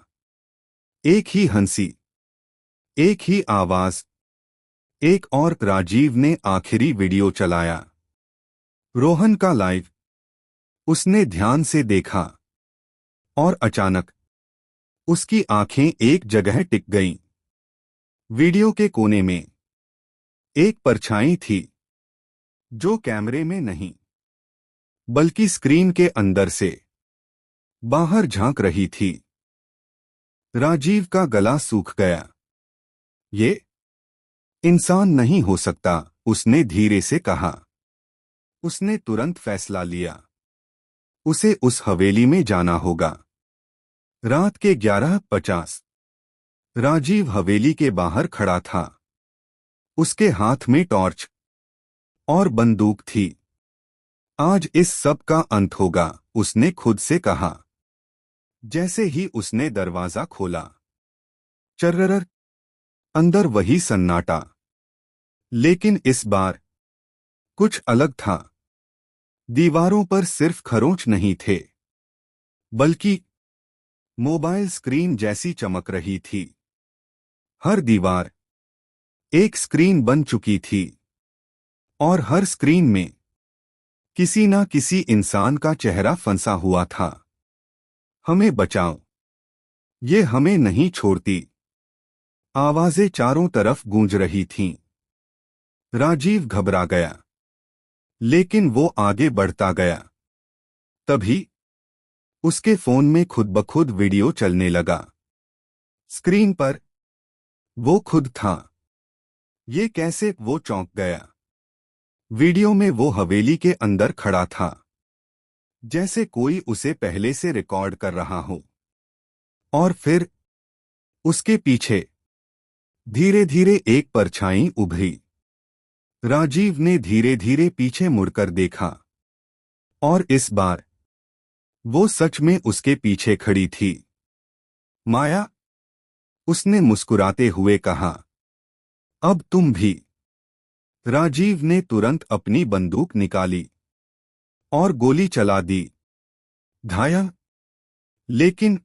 एक ही हंसी, एक ही आवाज। एक और राजीव ने आखिरी वीडियो चलाया, रोहन का लाइव। उसने ध्यान से देखा और अचानक उसकी आंखें एक जगह टिक गईं। वीडियो के कोने में एक परछाई थी जो कैमरे में नहीं बल्कि स्क्रीन के अंदर से बाहर झांक रही थी। राजीव का गला सूख गया। ये इंसान नहीं हो सकता, उसने धीरे से कहा। उसने तुरंत फैसला लिया, उसे उस हवेली में जाना होगा। रात के 11:50 राजीव हवेली के बाहर खड़ा था। उसके हाथ में टॉर्च और बंदूक थी। आज इस सब का अंत होगा, उसने खुद से कहा। जैसे ही उसने दरवाजा खोला, चर्रर, अंदर वही सन्नाटा। लेकिन इस बार कुछ अलग था। दीवारों पर सिर्फ खरोंच नहीं थे, बल्कि मोबाइल स्क्रीन जैसी चमक रही थी। हर दीवार एक स्क्रीन बन चुकी थी और हर स्क्रीन में किसी ना किसी इंसान का चेहरा फंसा हुआ था। हमें बचाओ, ये हमें नहीं छोड़ती। आवाजें चारों तरफ गूंज रही थीं। राजीव घबरा गया, लेकिन वो आगे बढ़ता गया। तभी उसके फोन में खुद ब खुद वीडियो चलने लगा। स्क्रीन पर वो खुद था। ये कैसे? वो चौंक गया। वीडियो में वो हवेली के अंदर खड़ा था, जैसे कोई उसे पहले से रिकॉर्ड कर रहा हो। और फिर उसके पीछे धीरे धीरे एक परछाई उभरी। राजीव ने धीरे धीरे पीछे मुड़कर देखा, और इस बार वो सच में उसके पीछे खड़ी थी। माया, उसने मुस्कुराते हुए कहा, अब तुम भी। राजीव ने तुरंत अपनी बंदूक निकाली और गोली चला दी। घाया, लेकिन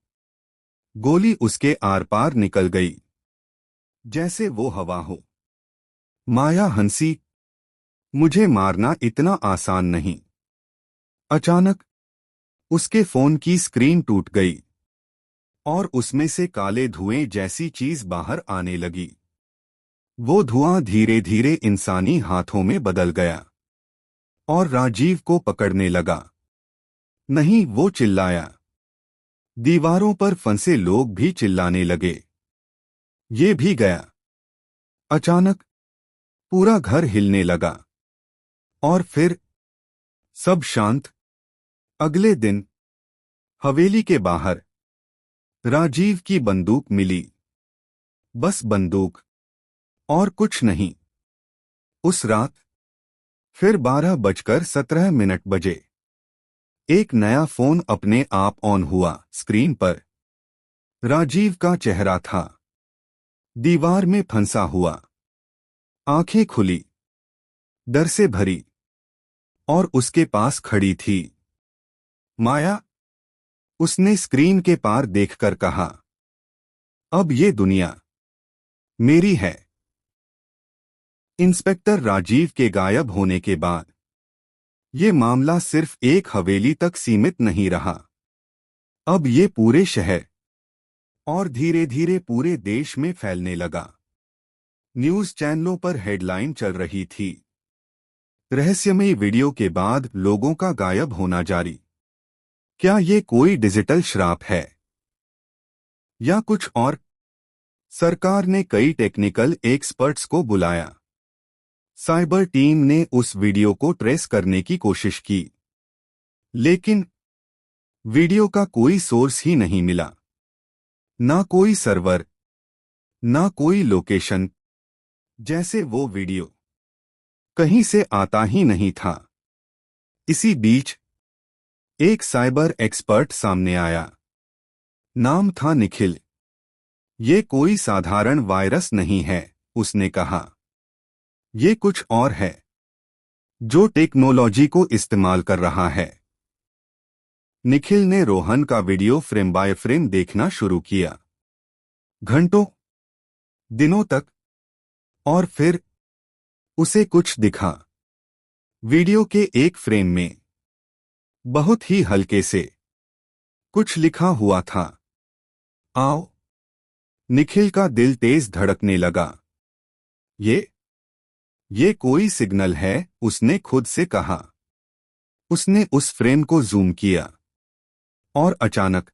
गोली उसके आर पार निकल गई, जैसे वो हवा हो। माया हंसी, मुझे मारना इतना आसान नहीं। अचानक उसके फोन की स्क्रीन टूट गई और उसमें से काले धुएं जैसी चीज बाहर आने लगी। वो धुआं धीरे धीरे इंसानी हाथों में बदल गया और राजीव को पकड़ने लगा। नहीं, वो चिल्लाया। दीवारों पर फंसे लोग भी चिल्लाने लगे। ये भी गया। अचानक पूरा घर हिलने लगा और फिर सब शांत। अगले दिन हवेली के बाहर राजीव की बंदूक मिली। बस बंदूक और कुछ नहीं। उस रात फिर 12:17 बजे एक नया फोन अपने आप ऑन हुआ। स्क्रीन पर राजीव का चेहरा था, दीवार में फंसा हुआ। आंखें खुली, डर से भरी, और उसके पास खड़ी थी माया। उसने स्क्रीन के पार देखकर कहा, अब ये दुनिया मेरी है। इंस्पेक्टर राजीव के गायब होने के बाद ये मामला सिर्फ एक हवेली तक सीमित नहीं रहा। अब ये पूरे शहर और धीरे धीरे पूरे देश में फैलने लगा। न्यूज़ चैनलों पर हेडलाइन चल रही थी, रहस्यमयी वीडियो के बाद लोगों का गायब होना जारी। क्या ये कोई डिजिटल श्राप है या कुछ और? सरकार ने कई टेक्निकल एक्सपर्ट्स को बुलाया। साइबर टीम ने उस वीडियो को ट्रेस करने की कोशिश की, लेकिन वीडियो का कोई सोर्स ही नहीं मिला। ना कोई सर्वर, ना कोई लोकेशन, जैसे वो वीडियो कहीं से आता ही नहीं था। इसी बीच एक साइबर एक्सपर्ट सामने आया। नाम था निखिल। ये कोई साधारण वायरस नहीं है, उसने कहा। ये कुछ और है, जो टेक्नोलॉजी को इस्तेमाल कर रहा है। निखिल ने रोहन का वीडियो फ्रेम बाय फ्रेम देखना शुरू किया, घंटों, दिनों तक। और फिर उसे कुछ दिखा। वीडियो के एक फ्रेम में बहुत ही हल्के से कुछ लिखा हुआ था। आओ। निखिल का दिल तेज धड़कने लगा। ये कोई सिग्नल है, उसने खुद से कहा। उसने उस फ्रेम को जूम किया और अचानक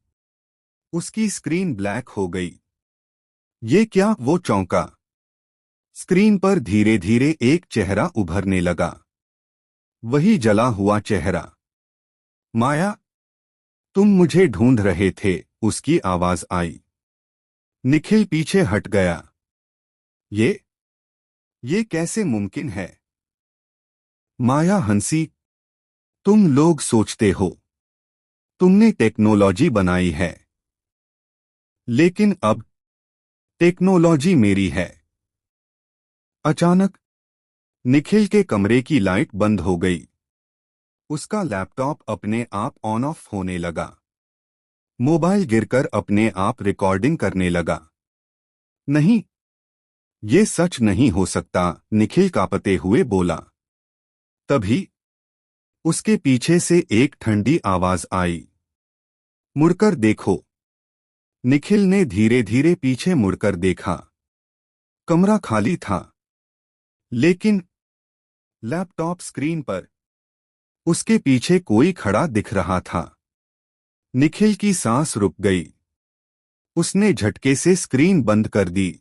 उसकी स्क्रीन ब्लैक हो गई। ये क्या? वो चौंका। स्क्रीन पर धीरे धीरे एक चेहरा उभरने लगा, वही जला हुआ चेहरा। माया, तुम मुझे ढूंढ रहे थे, उसकी आवाज आई। निखिल पीछे हट गया। ये कैसे मुमकिन है? माया हंसी। तुम लोग सोचते हो तुमने टेक्नोलॉजी बनाई है, लेकिन अब टेक्नोलॉजी मेरी है। अचानक निखिल के कमरे की लाइट बंद हो गई। उसका लैपटॉप अपने आप ऑन ऑफ होने लगा। मोबाइल गिरकर अपने आप रिकॉर्डिंग करने लगा। नहीं, ये सच नहीं हो सकता, निखिल कांपते हुए बोला। तभी उसके पीछे से एक ठंडी आवाज आई। मुड़कर देखो। निखिल ने धीरे धीरे पीछे मुड़कर देखा। कमरा खाली था, लेकिन लैपटॉप स्क्रीन पर उसके पीछे कोई खड़ा दिख रहा था। निखिल की सांस रुक गई। उसने झटके से स्क्रीन बंद कर दी,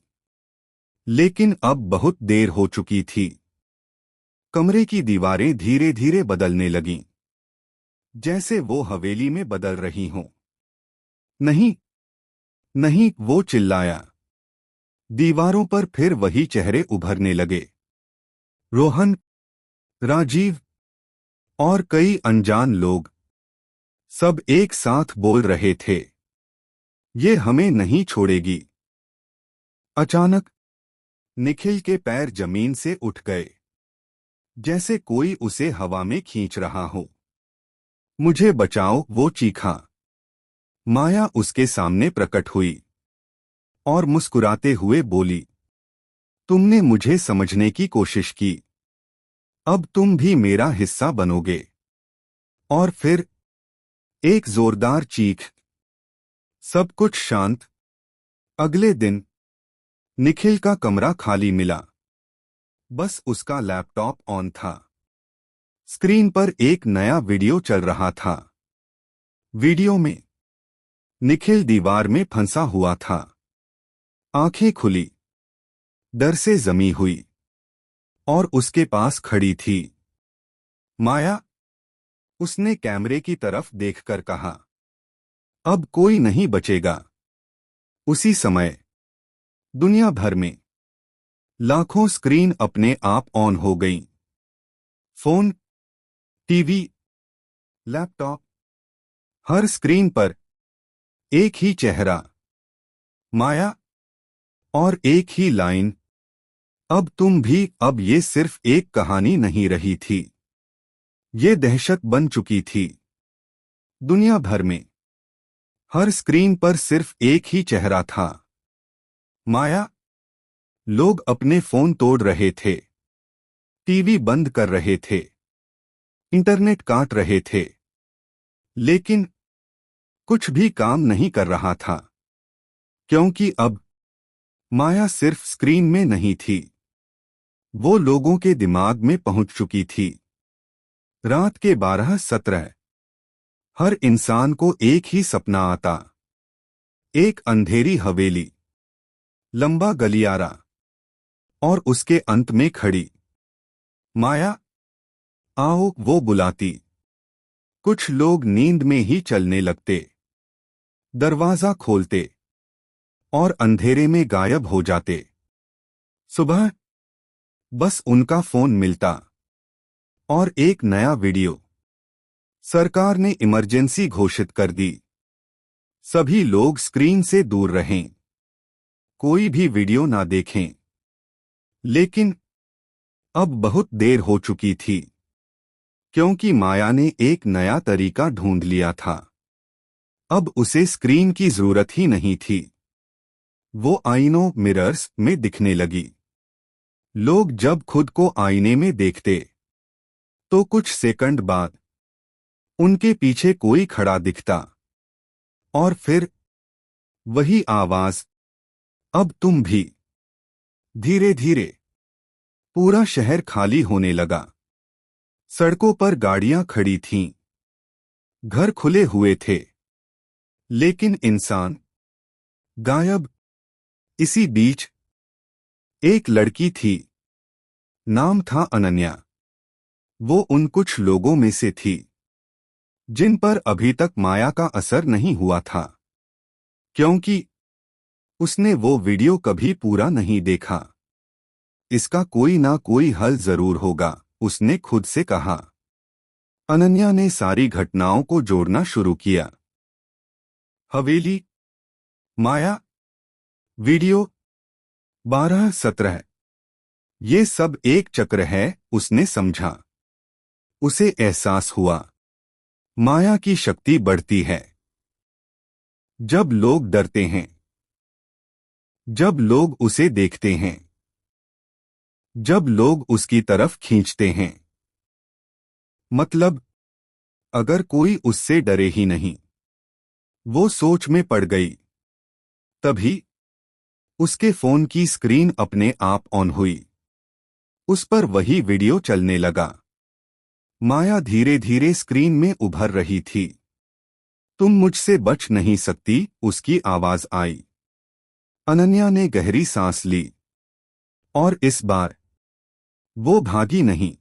लेकिन अब बहुत देर हो चुकी थी। कमरे की दीवारें धीरे धीरे बदलने लगीं, जैसे वो हवेली में बदल रही हों। नहीं, नहीं, वो चिल्लाया। दीवारों पर फिर वही चेहरे उभरने लगे। रोहन, राजीव और कई अनजान लोग, सब एक साथ बोल रहे थे, ये हमें नहीं छोड़ेगी। अचानक निखिल के पैर जमीन से उठ गए, जैसे कोई उसे हवा में खींच रहा हो। मुझे बचाओ, वो चीखा। माया उसके सामने प्रकट हुई और मुस्कुराते हुए बोली, तुमने मुझे समझने की कोशिश की, अब तुम भी मेरा हिस्सा बनोगे। और फिर एक जोरदार चीख। सब कुछ शांत। अगले दिन निखिल का कमरा खाली मिला। बस उसका लैपटॉप ऑन था। स्क्रीन पर एक नया वीडियो चल रहा था। वीडियो में निखिल दीवार में फंसा हुआ था, आंखें खुली, डर से जमी हुई, और उसके पास खड़ी थी माया। उसने कैमरे की तरफ देखकर कहा, अब कोई नहीं बचेगा। उसी समय दुनिया भर में लाखों स्क्रीन अपने आप ऑन हो गईं। फोन, टीवी, लैपटॉप, हर स्क्रीन पर एक ही चेहरा, माया, और एक ही लाइन, अब तुम भी। अब ये सिर्फ एक कहानी नहीं रही थी, ये दहशत बन चुकी थी। दुनिया भर में हर स्क्रीन पर सिर्फ एक ही चेहरा था, माया। लोग अपने फोन तोड़ रहे थे, टीवी बंद कर रहे थे, इंटरनेट काट रहे थे, लेकिन कुछ भी काम नहीं कर रहा था, क्योंकि अब माया सिर्फ स्क्रीन में नहीं थी, वो लोगों के दिमाग में पहुंच चुकी थी। रात के 12:17 हर इंसान को एक ही सपना आता। एक अंधेरी हवेली, लंबा गलियारा, और उसके अंत में खड़ी माया। आओ, वो बुलाती। कुछ लोग नींद में ही चलने लगते, दरवाजा खोलते और अंधेरे में गायब हो जाते। सुबह बस उनका फोन मिलता और एक नया वीडियो। सरकार ने इमरजेंसी घोषित कर दी। सभी लोग स्क्रीन से दूर रहें, कोई भी वीडियो ना देखें। लेकिन अब बहुत देर हो चुकी थी, क्योंकि माया ने एक नया तरीका ढूंढ लिया था। अब उसे स्क्रीन की जरूरत ही नहीं थी। वो आईनों मिरर्स में दिखने लगी। लोग जब खुद को आईने में देखते तो कुछ सेकंड बाद उनके पीछे कोई खड़ा दिखता, और फिर वही आवाज, अब तुम भी। धीरे धीरे पूरा शहर खाली होने लगा। सड़कों पर गाड़ियां खड़ी थीं, घर खुले हुए थे, लेकिन इंसान गायब। इसी बीच एक लड़की थी, नाम था अनन्या। वो उन कुछ लोगों में से थी जिन पर अभी तक माया का असर नहीं हुआ था, क्योंकि उसने वो वीडियो कभी पूरा नहीं देखा। इसका कोई ना कोई हल जरूर होगा, उसने खुद से कहा। अनन्या ने सारी घटनाओं को जोड़ना शुरू किया। हवेली, माया, वीडियो, 12-17, ये सब एक चक्र है, उसने समझा। उसे एहसास हुआ, माया की शक्ति बढ़ती है जब लोग डरते हैं, जब लोग उसे देखते हैं, जब लोग उसकी तरफ खींचते हैं। मतलब, अगर कोई उससे डरे ही नहीं। वो सोच में पड़ गई। तभी उसके फोन की स्क्रीन अपने आप ऑन हुई। उस पर वही वीडियो चलने लगा। माया धीरे धीरे स्क्रीन में उभर रही थी। तुम मुझसे बच नहीं सकती, उसकी आवाज आई। अनन्या ने गहरी सांस ली, और इस बार वो भागी नहीं।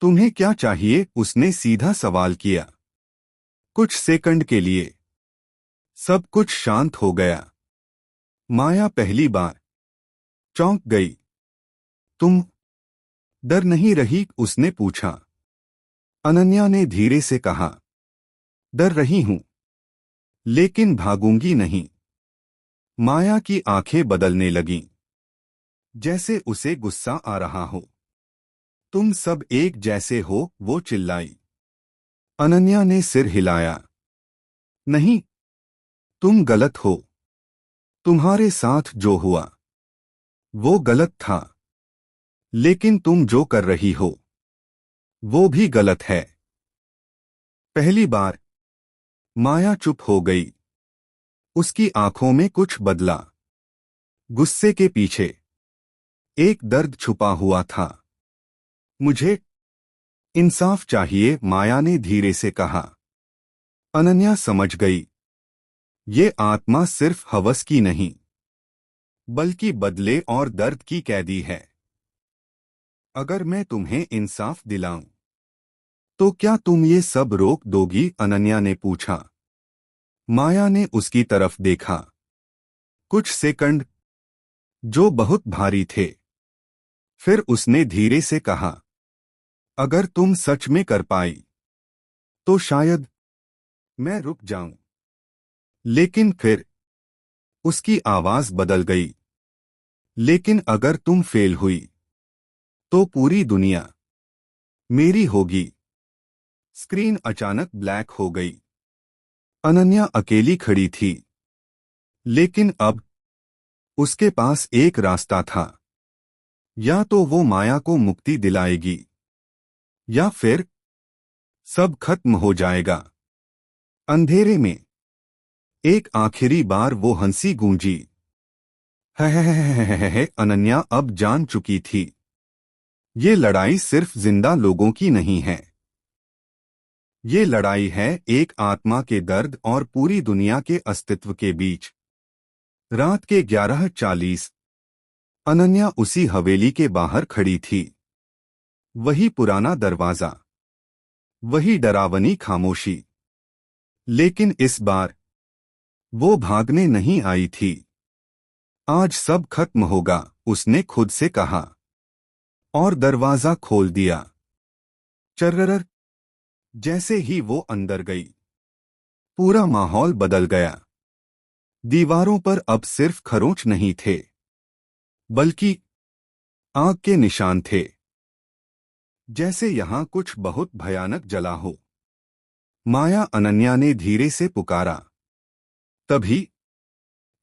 तुम्हें क्या चाहिए, उसने सीधा सवाल किया। कुछ सेकंड के लिए सब कुछ शांत हो गया। माया पहली बार चौंक गई। तुम डर नहीं रही, उसने पूछा। अनन्या ने धीरे से कहा, डर रही हूं, लेकिन भागूंगी नहीं। माया की आंखें बदलने लगीं, जैसे उसे गुस्सा आ रहा हो। तुम सब एक जैसे हो, वो चिल्लाई। अनन्या ने सिर हिलाया। नहीं, तुम गलत हो। तुम्हारे साथ जो हुआ वो गलत था, लेकिन तुम जो कर रही हो वो भी गलत है। पहली बार माया चुप हो गई। उसकी आंखों में कुछ बदला। गुस्से के पीछे एक दर्द छुपा हुआ था। मुझे इंसाफ चाहिए, माया ने धीरे से कहा। अनन्या समझ गई, ये आत्मा सिर्फ हवस की नहीं, बल्कि बदले और दर्द की कैदी है। अगर मैं तुम्हें इंसाफ दिलाऊं, तो क्या तुम ये सब रोक दोगी, अनन्या ने पूछा। माया ने उसकी तरफ देखा। कुछ सेकंड जो बहुत भारी थे। फिर उसने धीरे से कहा, अगर तुम सच में कर पाई तो शायद मैं रुक जाऊं। लेकिन फिर उसकी आवाज बदल गई। लेकिन अगर तुम फेल हुई तो पूरी दुनिया मेरी होगी। स्क्रीन अचानक ब्लैक हो गई। अनन्या अकेली खड़ी थी, लेकिन अब उसके पास एक रास्ता था। या तो वो माया को मुक्ति दिलाएगी, या फिर सब खत्म हो जाएगा। अंधेरे में एक आखिरी बार वो हंसी गूंजी। है। अनन्या अब जान चुकी थी, ये लड़ाई सिर्फ जिंदा लोगों की नहीं है। ये लड़ाई है एक आत्मा के दर्द और पूरी दुनिया के अस्तित्व के बीच। रात के 11:40 अनन्या उसी हवेली के बाहर खड़ी थी। वही पुराना दरवाजा, वही डरावनी खामोशी। लेकिन इस बार वो भागने नहीं आई थी। आज सब खत्म होगा, उसने खुद से कहा, और दरवाजा खोल दिया। चर्रर। जैसे ही वो अंदर गई, पूरा माहौल बदल गया। दीवारों पर अब सिर्फ खरोंच नहीं थे, बल्कि आग के निशान थे। जैसे यहां कुछ बहुत भयानक जला हो। माया अनन्या ने धीरे से पुकारा। तभी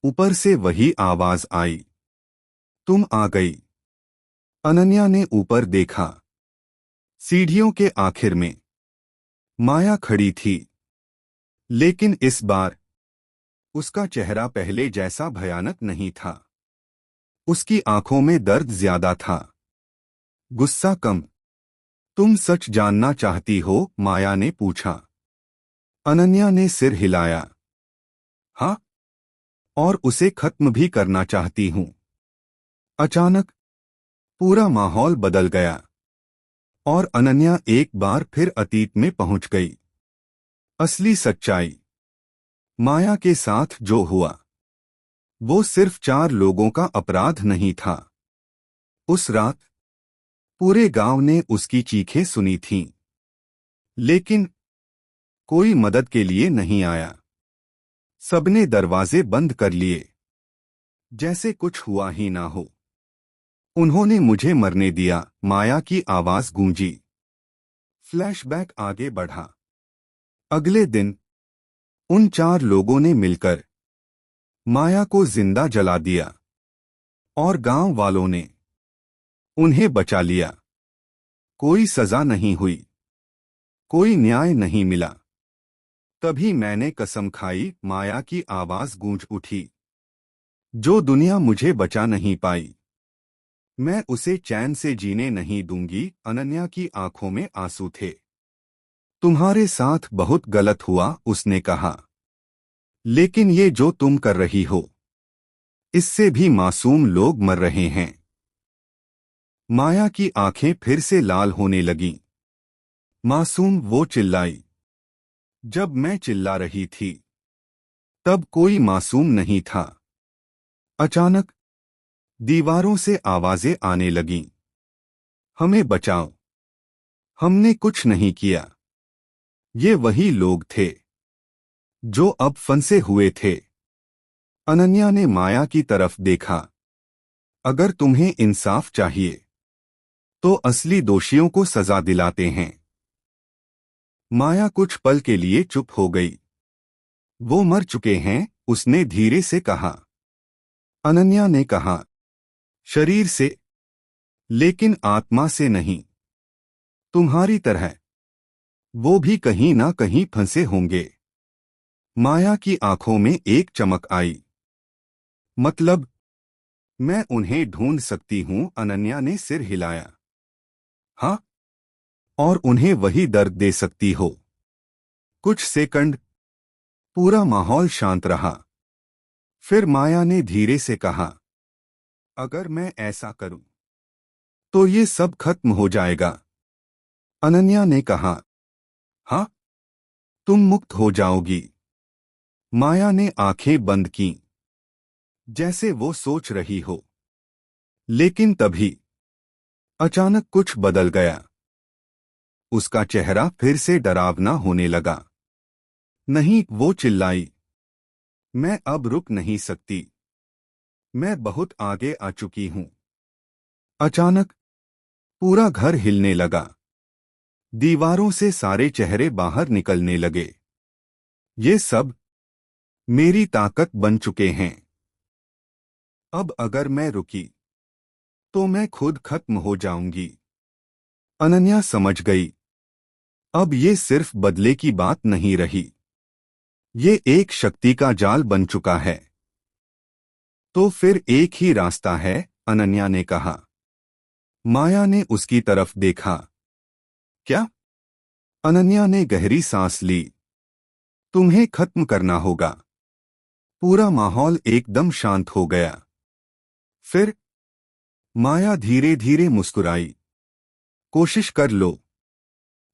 ऊपर से वही आवाज आई, तुम आ गई। अनन्या ने ऊपर देखा। सीढ़ियों के आखिर में माया खड़ी थी, लेकिन इस बार उसका चेहरा पहले जैसा भयानक नहीं था। उसकी आंखों में दर्द ज्यादा था, गुस्सा कम। तुम सच जानना चाहती हो? माया ने पूछा। अनन्या ने सिर हिलाया। हाँ, और उसे खत्म भी करना चाहती हूं। अचानक पूरा माहौल बदल गया और अनन्या एक बार फिर अतीत में पहुंच गई। असली सच्चाई। माया के साथ जो हुआ वो सिर्फ 4 लोगों का अपराध नहीं था। उस रात पूरे गांव ने उसकी चीखें सुनी थीं, लेकिन कोई मदद के लिए नहीं आया। सबने दरवाजे बंद कर लिए, जैसे कुछ हुआ ही ना हो। उन्होंने मुझे मरने दिया, माया की आवाज गूंजी। फ्लैशबैक आगे बढ़ा। अगले दिन उन 4 लोगों ने मिलकर माया को जिंदा जला दिया और गांव वालों ने उन्हें बचा लिया। कोई सजा नहीं हुई, कोई न्याय नहीं मिला। तभी मैंने कसम खाई, माया की आवाज गूंज उठी। जो दुनिया मुझे बचा नहीं पाई, मैं उसे चैन से जीने नहीं दूंगी। अनन्या की आंखों में आंसू थे। तुम्हारे साथ बहुत गलत हुआ, उसने कहा, लेकिन ये जो तुम कर रही हो, इससे भी मासूम लोग मर रहे हैं। माया की आंखें फिर से लाल होने लगीं। मासूम? वो चिल्लाई। जब मैं चिल्ला रही थी तब कोई मासूम नहीं था। अचानक दीवारों से आवाजें आने लगीं। हमें बचाओ, हमने कुछ नहीं किया। ये वही लोग थे जो अब फंसे हुए थे। अनन्या ने माया की तरफ देखा। अगर तुम्हें इंसाफ चाहिए तो असली दोषियों को सजा दिलाते हैं। माया कुछ पल के लिए चुप हो गई। वो मर चुके हैं, उसने धीरे से कहा। अनन्या ने कहा, शरीर से, लेकिन आत्मा से नहीं। तुम्हारी तरह वो भी कहीं ना कहीं फंसे होंगे। माया की आंखों में एक चमक आई। मतलब, मैं उन्हें ढूंढ सकती हूं? अनन्या ने सिर हिलाया। हाँ, और उन्हें वही दर्द दे सकती हो। कुछ सेकंड पूरा माहौल शांत रहा। फिर माया ने धीरे से कहा, अगर मैं ऐसा करूं तो ये सब खत्म हो जाएगा। अनन्या ने कहा, हाँ, तुम मुक्त हो जाओगी। माया ने आंखें बंद कीं, जैसे वो सोच रही हो। लेकिन तभी अचानक कुछ बदल गया। उसका चेहरा फिर से डरावना होने लगा। नहीं, वो चिल्लाई, मैं अब रुक नहीं सकती। मैं बहुत आगे आ चुकी हूं। अचानक पूरा घर हिलने लगा। दीवारों से सारे चेहरे बाहर निकलने लगे। ये सब मेरी ताकत बन चुके हैं। अब अगर मैं रुकी तो मैं खुद खत्म हो जाऊंगी। अनन्या समझ गई, अब ये सिर्फ बदले की बात नहीं रही, ये एक शक्ति का जाल बन चुका है। तो फिर एक ही रास्ता है, अनन्या ने कहा। माया ने उसकी तरफ देखा। क्या? अनन्या ने गहरी सांस ली। तुम्हें खत्म करना होगा। पूरा माहौल एकदम शांत हो गया। फिर माया धीरे धीरे मुस्कुराई। कोशिश कर लो।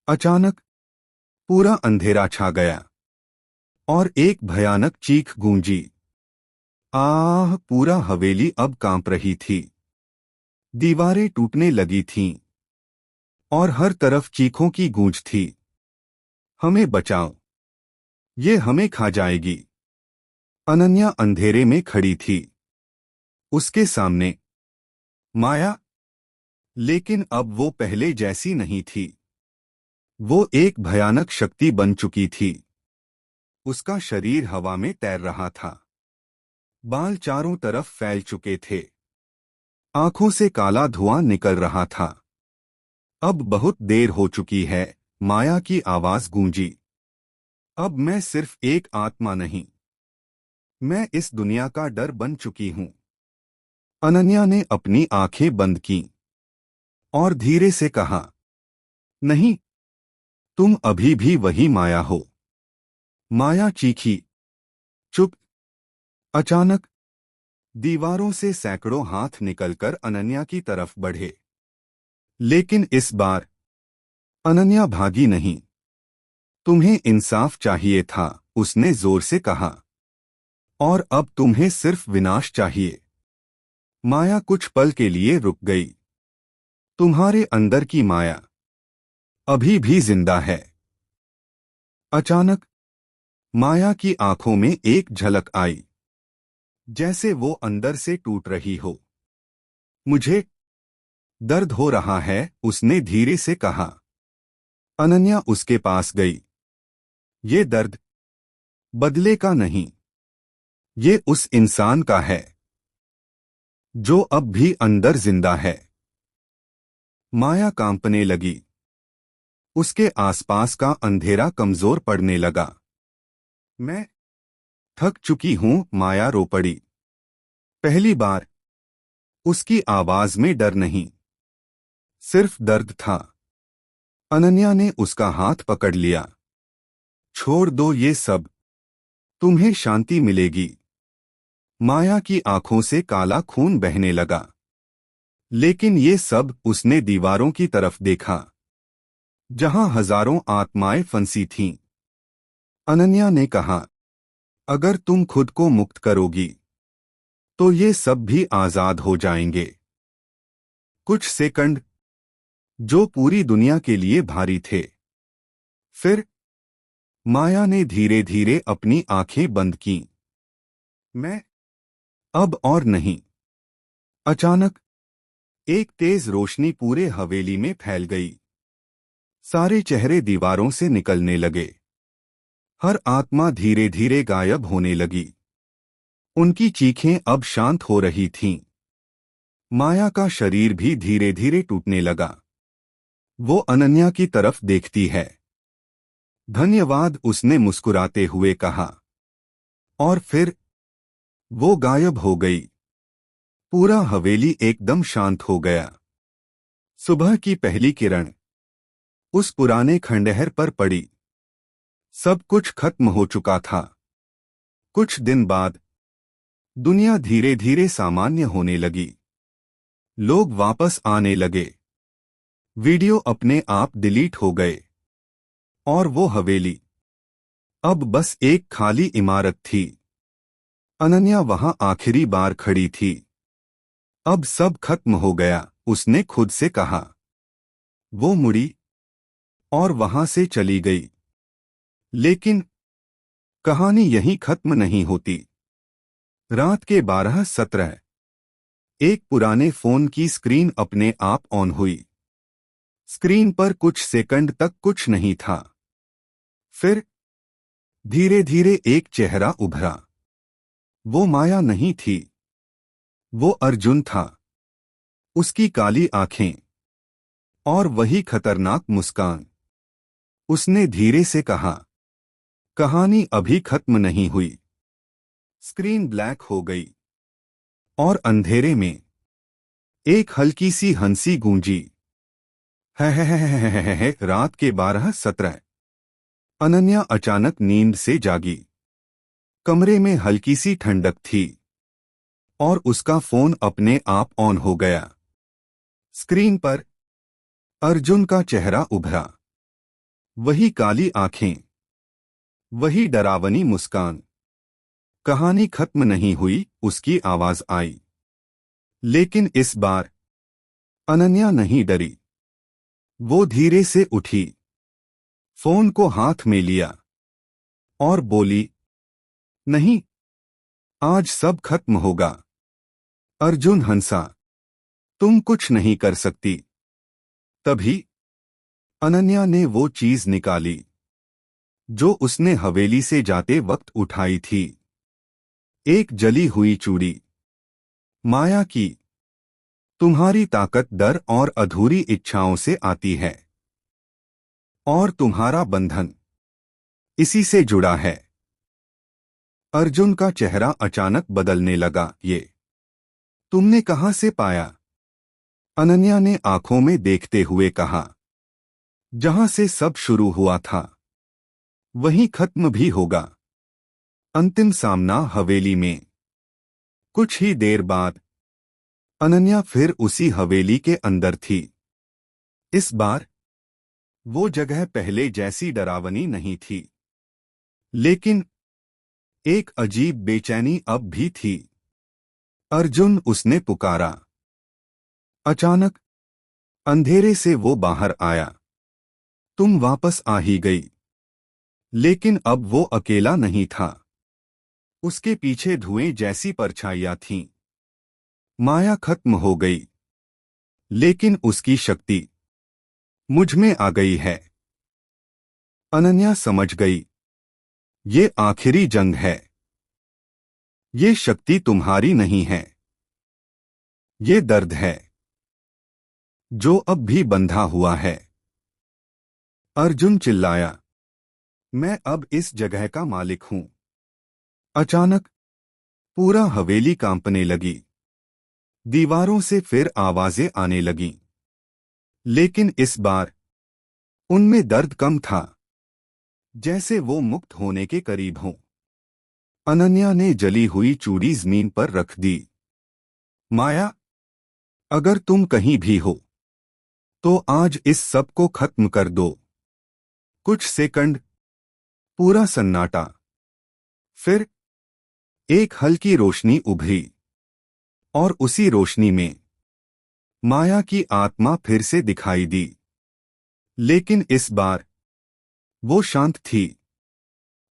अचानक पूरा अंधेरा छा गया और एक भयानक चीख गूंजी। आह! पूरा हवेली अब कांप रही थी। दीवारें टूटने लगी थीं और हर तरफ चीखों की गूंज थी। हमें बचाओ, ये हमें खा जाएगी। अनन्या अंधेरे में खड़ी थी। उसके सामने माया, लेकिन अब वो पहले जैसी नहीं थी। वो एक भयानक शक्ति बन चुकी थी। उसका शरीर हवा में तैर रहा था। बाल चारों तरफ फैल चुके थे। आंखों से काला धुआं निकल रहा था। अब बहुत देर हो चुकी है, माया की आवाज गूंजी। अब मैं सिर्फ एक आत्मा नहीं, मैं इस दुनिया का डर बन चुकी हूं। अनन्या ने अपनी आंखें बंद की और धीरे से कहा, नहीं, तुम अभी भी वही माया हो। माया चीखी। चुप। अचानक दीवारों से सैकड़ों हाथ निकलकर अनन्या की तरफ बढ़े। लेकिन इस बार अनन्या भागी नहीं। तुम्हें इंसाफ चाहिए था, उसने जोर से कहा। और अब तुम्हें सिर्फ विनाश चाहिए। माया कुछ पल के लिए रुक गई। तुम्हारे अंदर की माया अभी भी जिंदा है। अचानक माया की आंखों में एक झलक आई, जैसे वो अंदर से टूट रही हो। मुझे दर्द हो रहा है, उसने धीरे से कहा। अनन्या उसके पास गई। ये दर्द बदले का नहीं, ये उस इंसान का है जो अब भी अंदर जिंदा है। माया कांपने लगी। उसके आसपास का अंधेरा कमजोर पड़ने लगा। मैं थक चुकी हूं, माया रो पड़ी। पहली बार उसकी आवाज में डर नहीं, सिर्फ दर्द था। अनन्या ने उसका हाथ पकड़ लिया। छोड़ दो ये सब, तुम्हें शांति मिलेगी। माया की आंखों से काला खून बहने लगा। लेकिन ये सब उसने दीवारों की तरफ देखा, जहां हजारों आत्माएं फंसी थीं। अनन्या ने कहा, अगर तुम खुद को मुक्त करोगी तो ये सब भी आजाद हो जाएंगे। कुछ सेकंड जो पूरी दुनिया के लिए भारी थे। फिर माया ने धीरे धीरे अपनी आंखें बंद कीं। मैं अब और नहीं। अचानक एक तेज रोशनी पूरे हवेली में फैल गई। सारे चेहरे दीवारों से निकलने लगे। हर आत्मा धीरे धीरे गायब होने लगी। उनकी चीखें अब शांत हो रही थीं। माया का शरीर भी धीरे धीरे टूटने लगा। वो अनन्या की तरफ देखती है। धन्यवाद, उसने मुस्कुराते हुए कहा। और फिर वो गायब हो गई। पूरा हवेली एकदम शांत हो गया। सुबह की पहली किरण उस पुराने खंडहर पर पड़ी। सब कुछ खत्म हो चुका था। कुछ दिन बाद दुनिया धीरे धीरे सामान्य होने लगी। लोग वापस आने लगे। वीडियो अपने आप डिलीट हो गए। और वो हवेली अब बस एक खाली इमारत थी। अनन्या वहां आखिरी बार खड़ी थी। अब सब खत्म हो गया, उसने खुद से कहा। वो मुड़ी और वहां से चली गई। लेकिन कहानी यहीं खत्म नहीं होती। रात के 12:17 एक पुराने फोन की स्क्रीन अपने आप ऑन हुई। स्क्रीन पर कुछ सेकंड तक कुछ नहीं था। फिर धीरे धीरे एक चेहरा उभरा। वो माया नहीं थी, वो अर्जुन था। उसकी काली आंखें और वही खतरनाक मुस्कान। उसने धीरे से कहा, कहानी अभी खत्म नहीं हुई। स्क्रीन ब्लैक हो गई और अंधेरे में एक हल्की सी हंसी गूंजी। है। रात के 12:17 अनन्या अचानक नींद से जागी। कमरे में हल्की सी ठंडक थी और उसका फोन अपने आप ऑन हो गया। स्क्रीन पर अर्जुन का चेहरा उभरा। वही काली आंखें, वही डरावनी मुस्कान। कहानी खत्म नहीं हुई, उसकी आवाज आई। लेकिन इस बार अनन्या नहीं डरी। वो धीरे से उठी, फोन को हाथ में लिया और बोली, नहीं, आज सब खत्म होगा। अर्जुन हंसा, तुम कुछ नहीं कर सकती। तभी अनन्या ने वो चीज निकाली जो उसने हवेली से जाते वक्त उठाई थी। एक जली हुई चूड़ी। माया की, तुम्हारी ताकत डर और अधूरी इच्छाओं से आती है, और तुम्हारा बंधन इसी से जुड़ा है। अर्जुन का चेहरा अचानक बदलने लगा। ये तुमने कहां से पाया? अनन्या ने आंखों में देखते हुए कहा। जहां से सब शुरू हुआ था वहीं खत्म भी होगा। अंतिम सामना हवेली में। कुछ ही देर बाद अनन्या फिर उसी हवेली के अंदर थी। इस बार वो जगह पहले जैसी डरावनी नहीं थी, लेकिन एक अजीब बेचैनी अब भी थी। अर्जुन, उसने पुकारा। अचानक अंधेरे से वो बाहर आया। तुम वापस आ ही गई। लेकिन अब वो अकेला नहीं था। उसके पीछे धुएं जैसी परछाइयां थीं। माया खत्म हो गई, लेकिन उसकी शक्ति मुझ में आ गई है। अनन्या समझ गई, ये आखिरी जंग है। ये शक्ति तुम्हारी नहीं है, ये दर्द है जो अब भी बंधा हुआ है। अर्जुन चिल्लाया, मैं अब इस जगह का मालिक हूं। अचानक पूरा हवेली कांपने लगी। दीवारों से फिर आवाजें आने लगीं, लेकिन इस बार उनमें दर्द कम था, जैसे वो मुक्त होने के करीब हों। अनन्या ने जली हुई चूड़ी जमीन पर रख दी। माया, अगर तुम कहीं भी हो तो आज इस सब को खत्म कर दो। कुछ सेकंड, पूरा सन्नाटा। फिर एक हल्की रोशनी उभरी, और उसी रोशनी में माया की आत्मा फिर से दिखाई दी। लेकिन इस बार वो शांत थी।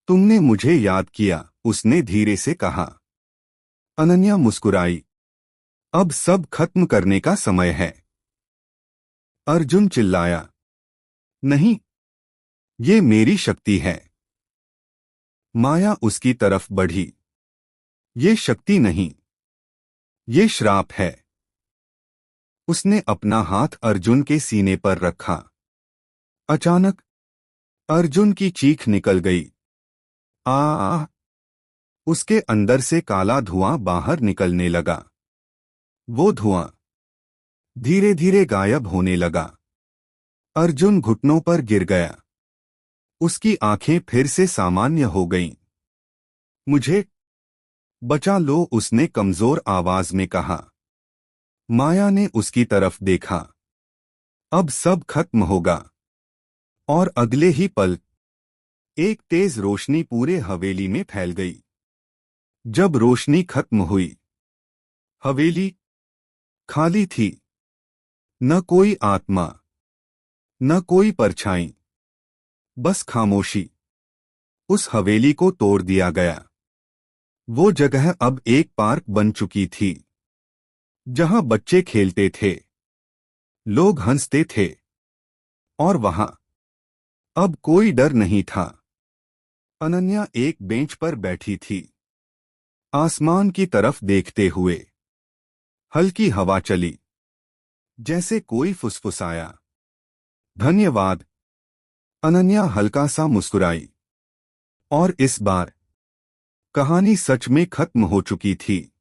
तुमने मुझे याद किया, उसने धीरे से कहा। अनन्या मुस्कुराई। अब सब खत्म करने का समय है। अर्जुन चिल्लाया, नहीं, ये मेरी शक्ति है। माया उसकी तरफ बढ़ी। ये शक्ति नहीं, ये श्राप है। उसने अपना हाथ अर्जुन के सीने पर रखा। अचानक अर्जुन की चीख निकल गई। आ! उसके अंदर से काला धुआं बाहर निकलने लगा। वो धुआं धीरे धीरे गायब होने लगा। अर्जुन घुटनों पर गिर गया। उसकी आंखें फिर से सामान्य हो गईं। मुझे बचा लो, उसने कमजोर आवाज में कहा। माया ने उसकी तरफ देखा। अब सब खत्म होगा। और अगले ही पल एक तेज रोशनी पूरे हवेली में फैल गई। जब रोशनी खत्म हुई, हवेली खाली थी। न कोई आत्मा, न कोई परछाई, बस खामोशी। उस हवेली को तोड़ दिया गया। वो जगह अब एक पार्क बन चुकी थी, जहां बच्चे खेलते थे, लोग हंसते थे, और वहां अब कोई डर नहीं था। अनन्या एक बेंच पर बैठी थी, आसमान की तरफ देखते हुए। हल्की हवा चली, जैसे कोई फुसफुसाया। धन्यवाद। अनन्या हल्का सा मुस्कुराई। और इस बार कहानी सच में खत्म हो चुकी थी।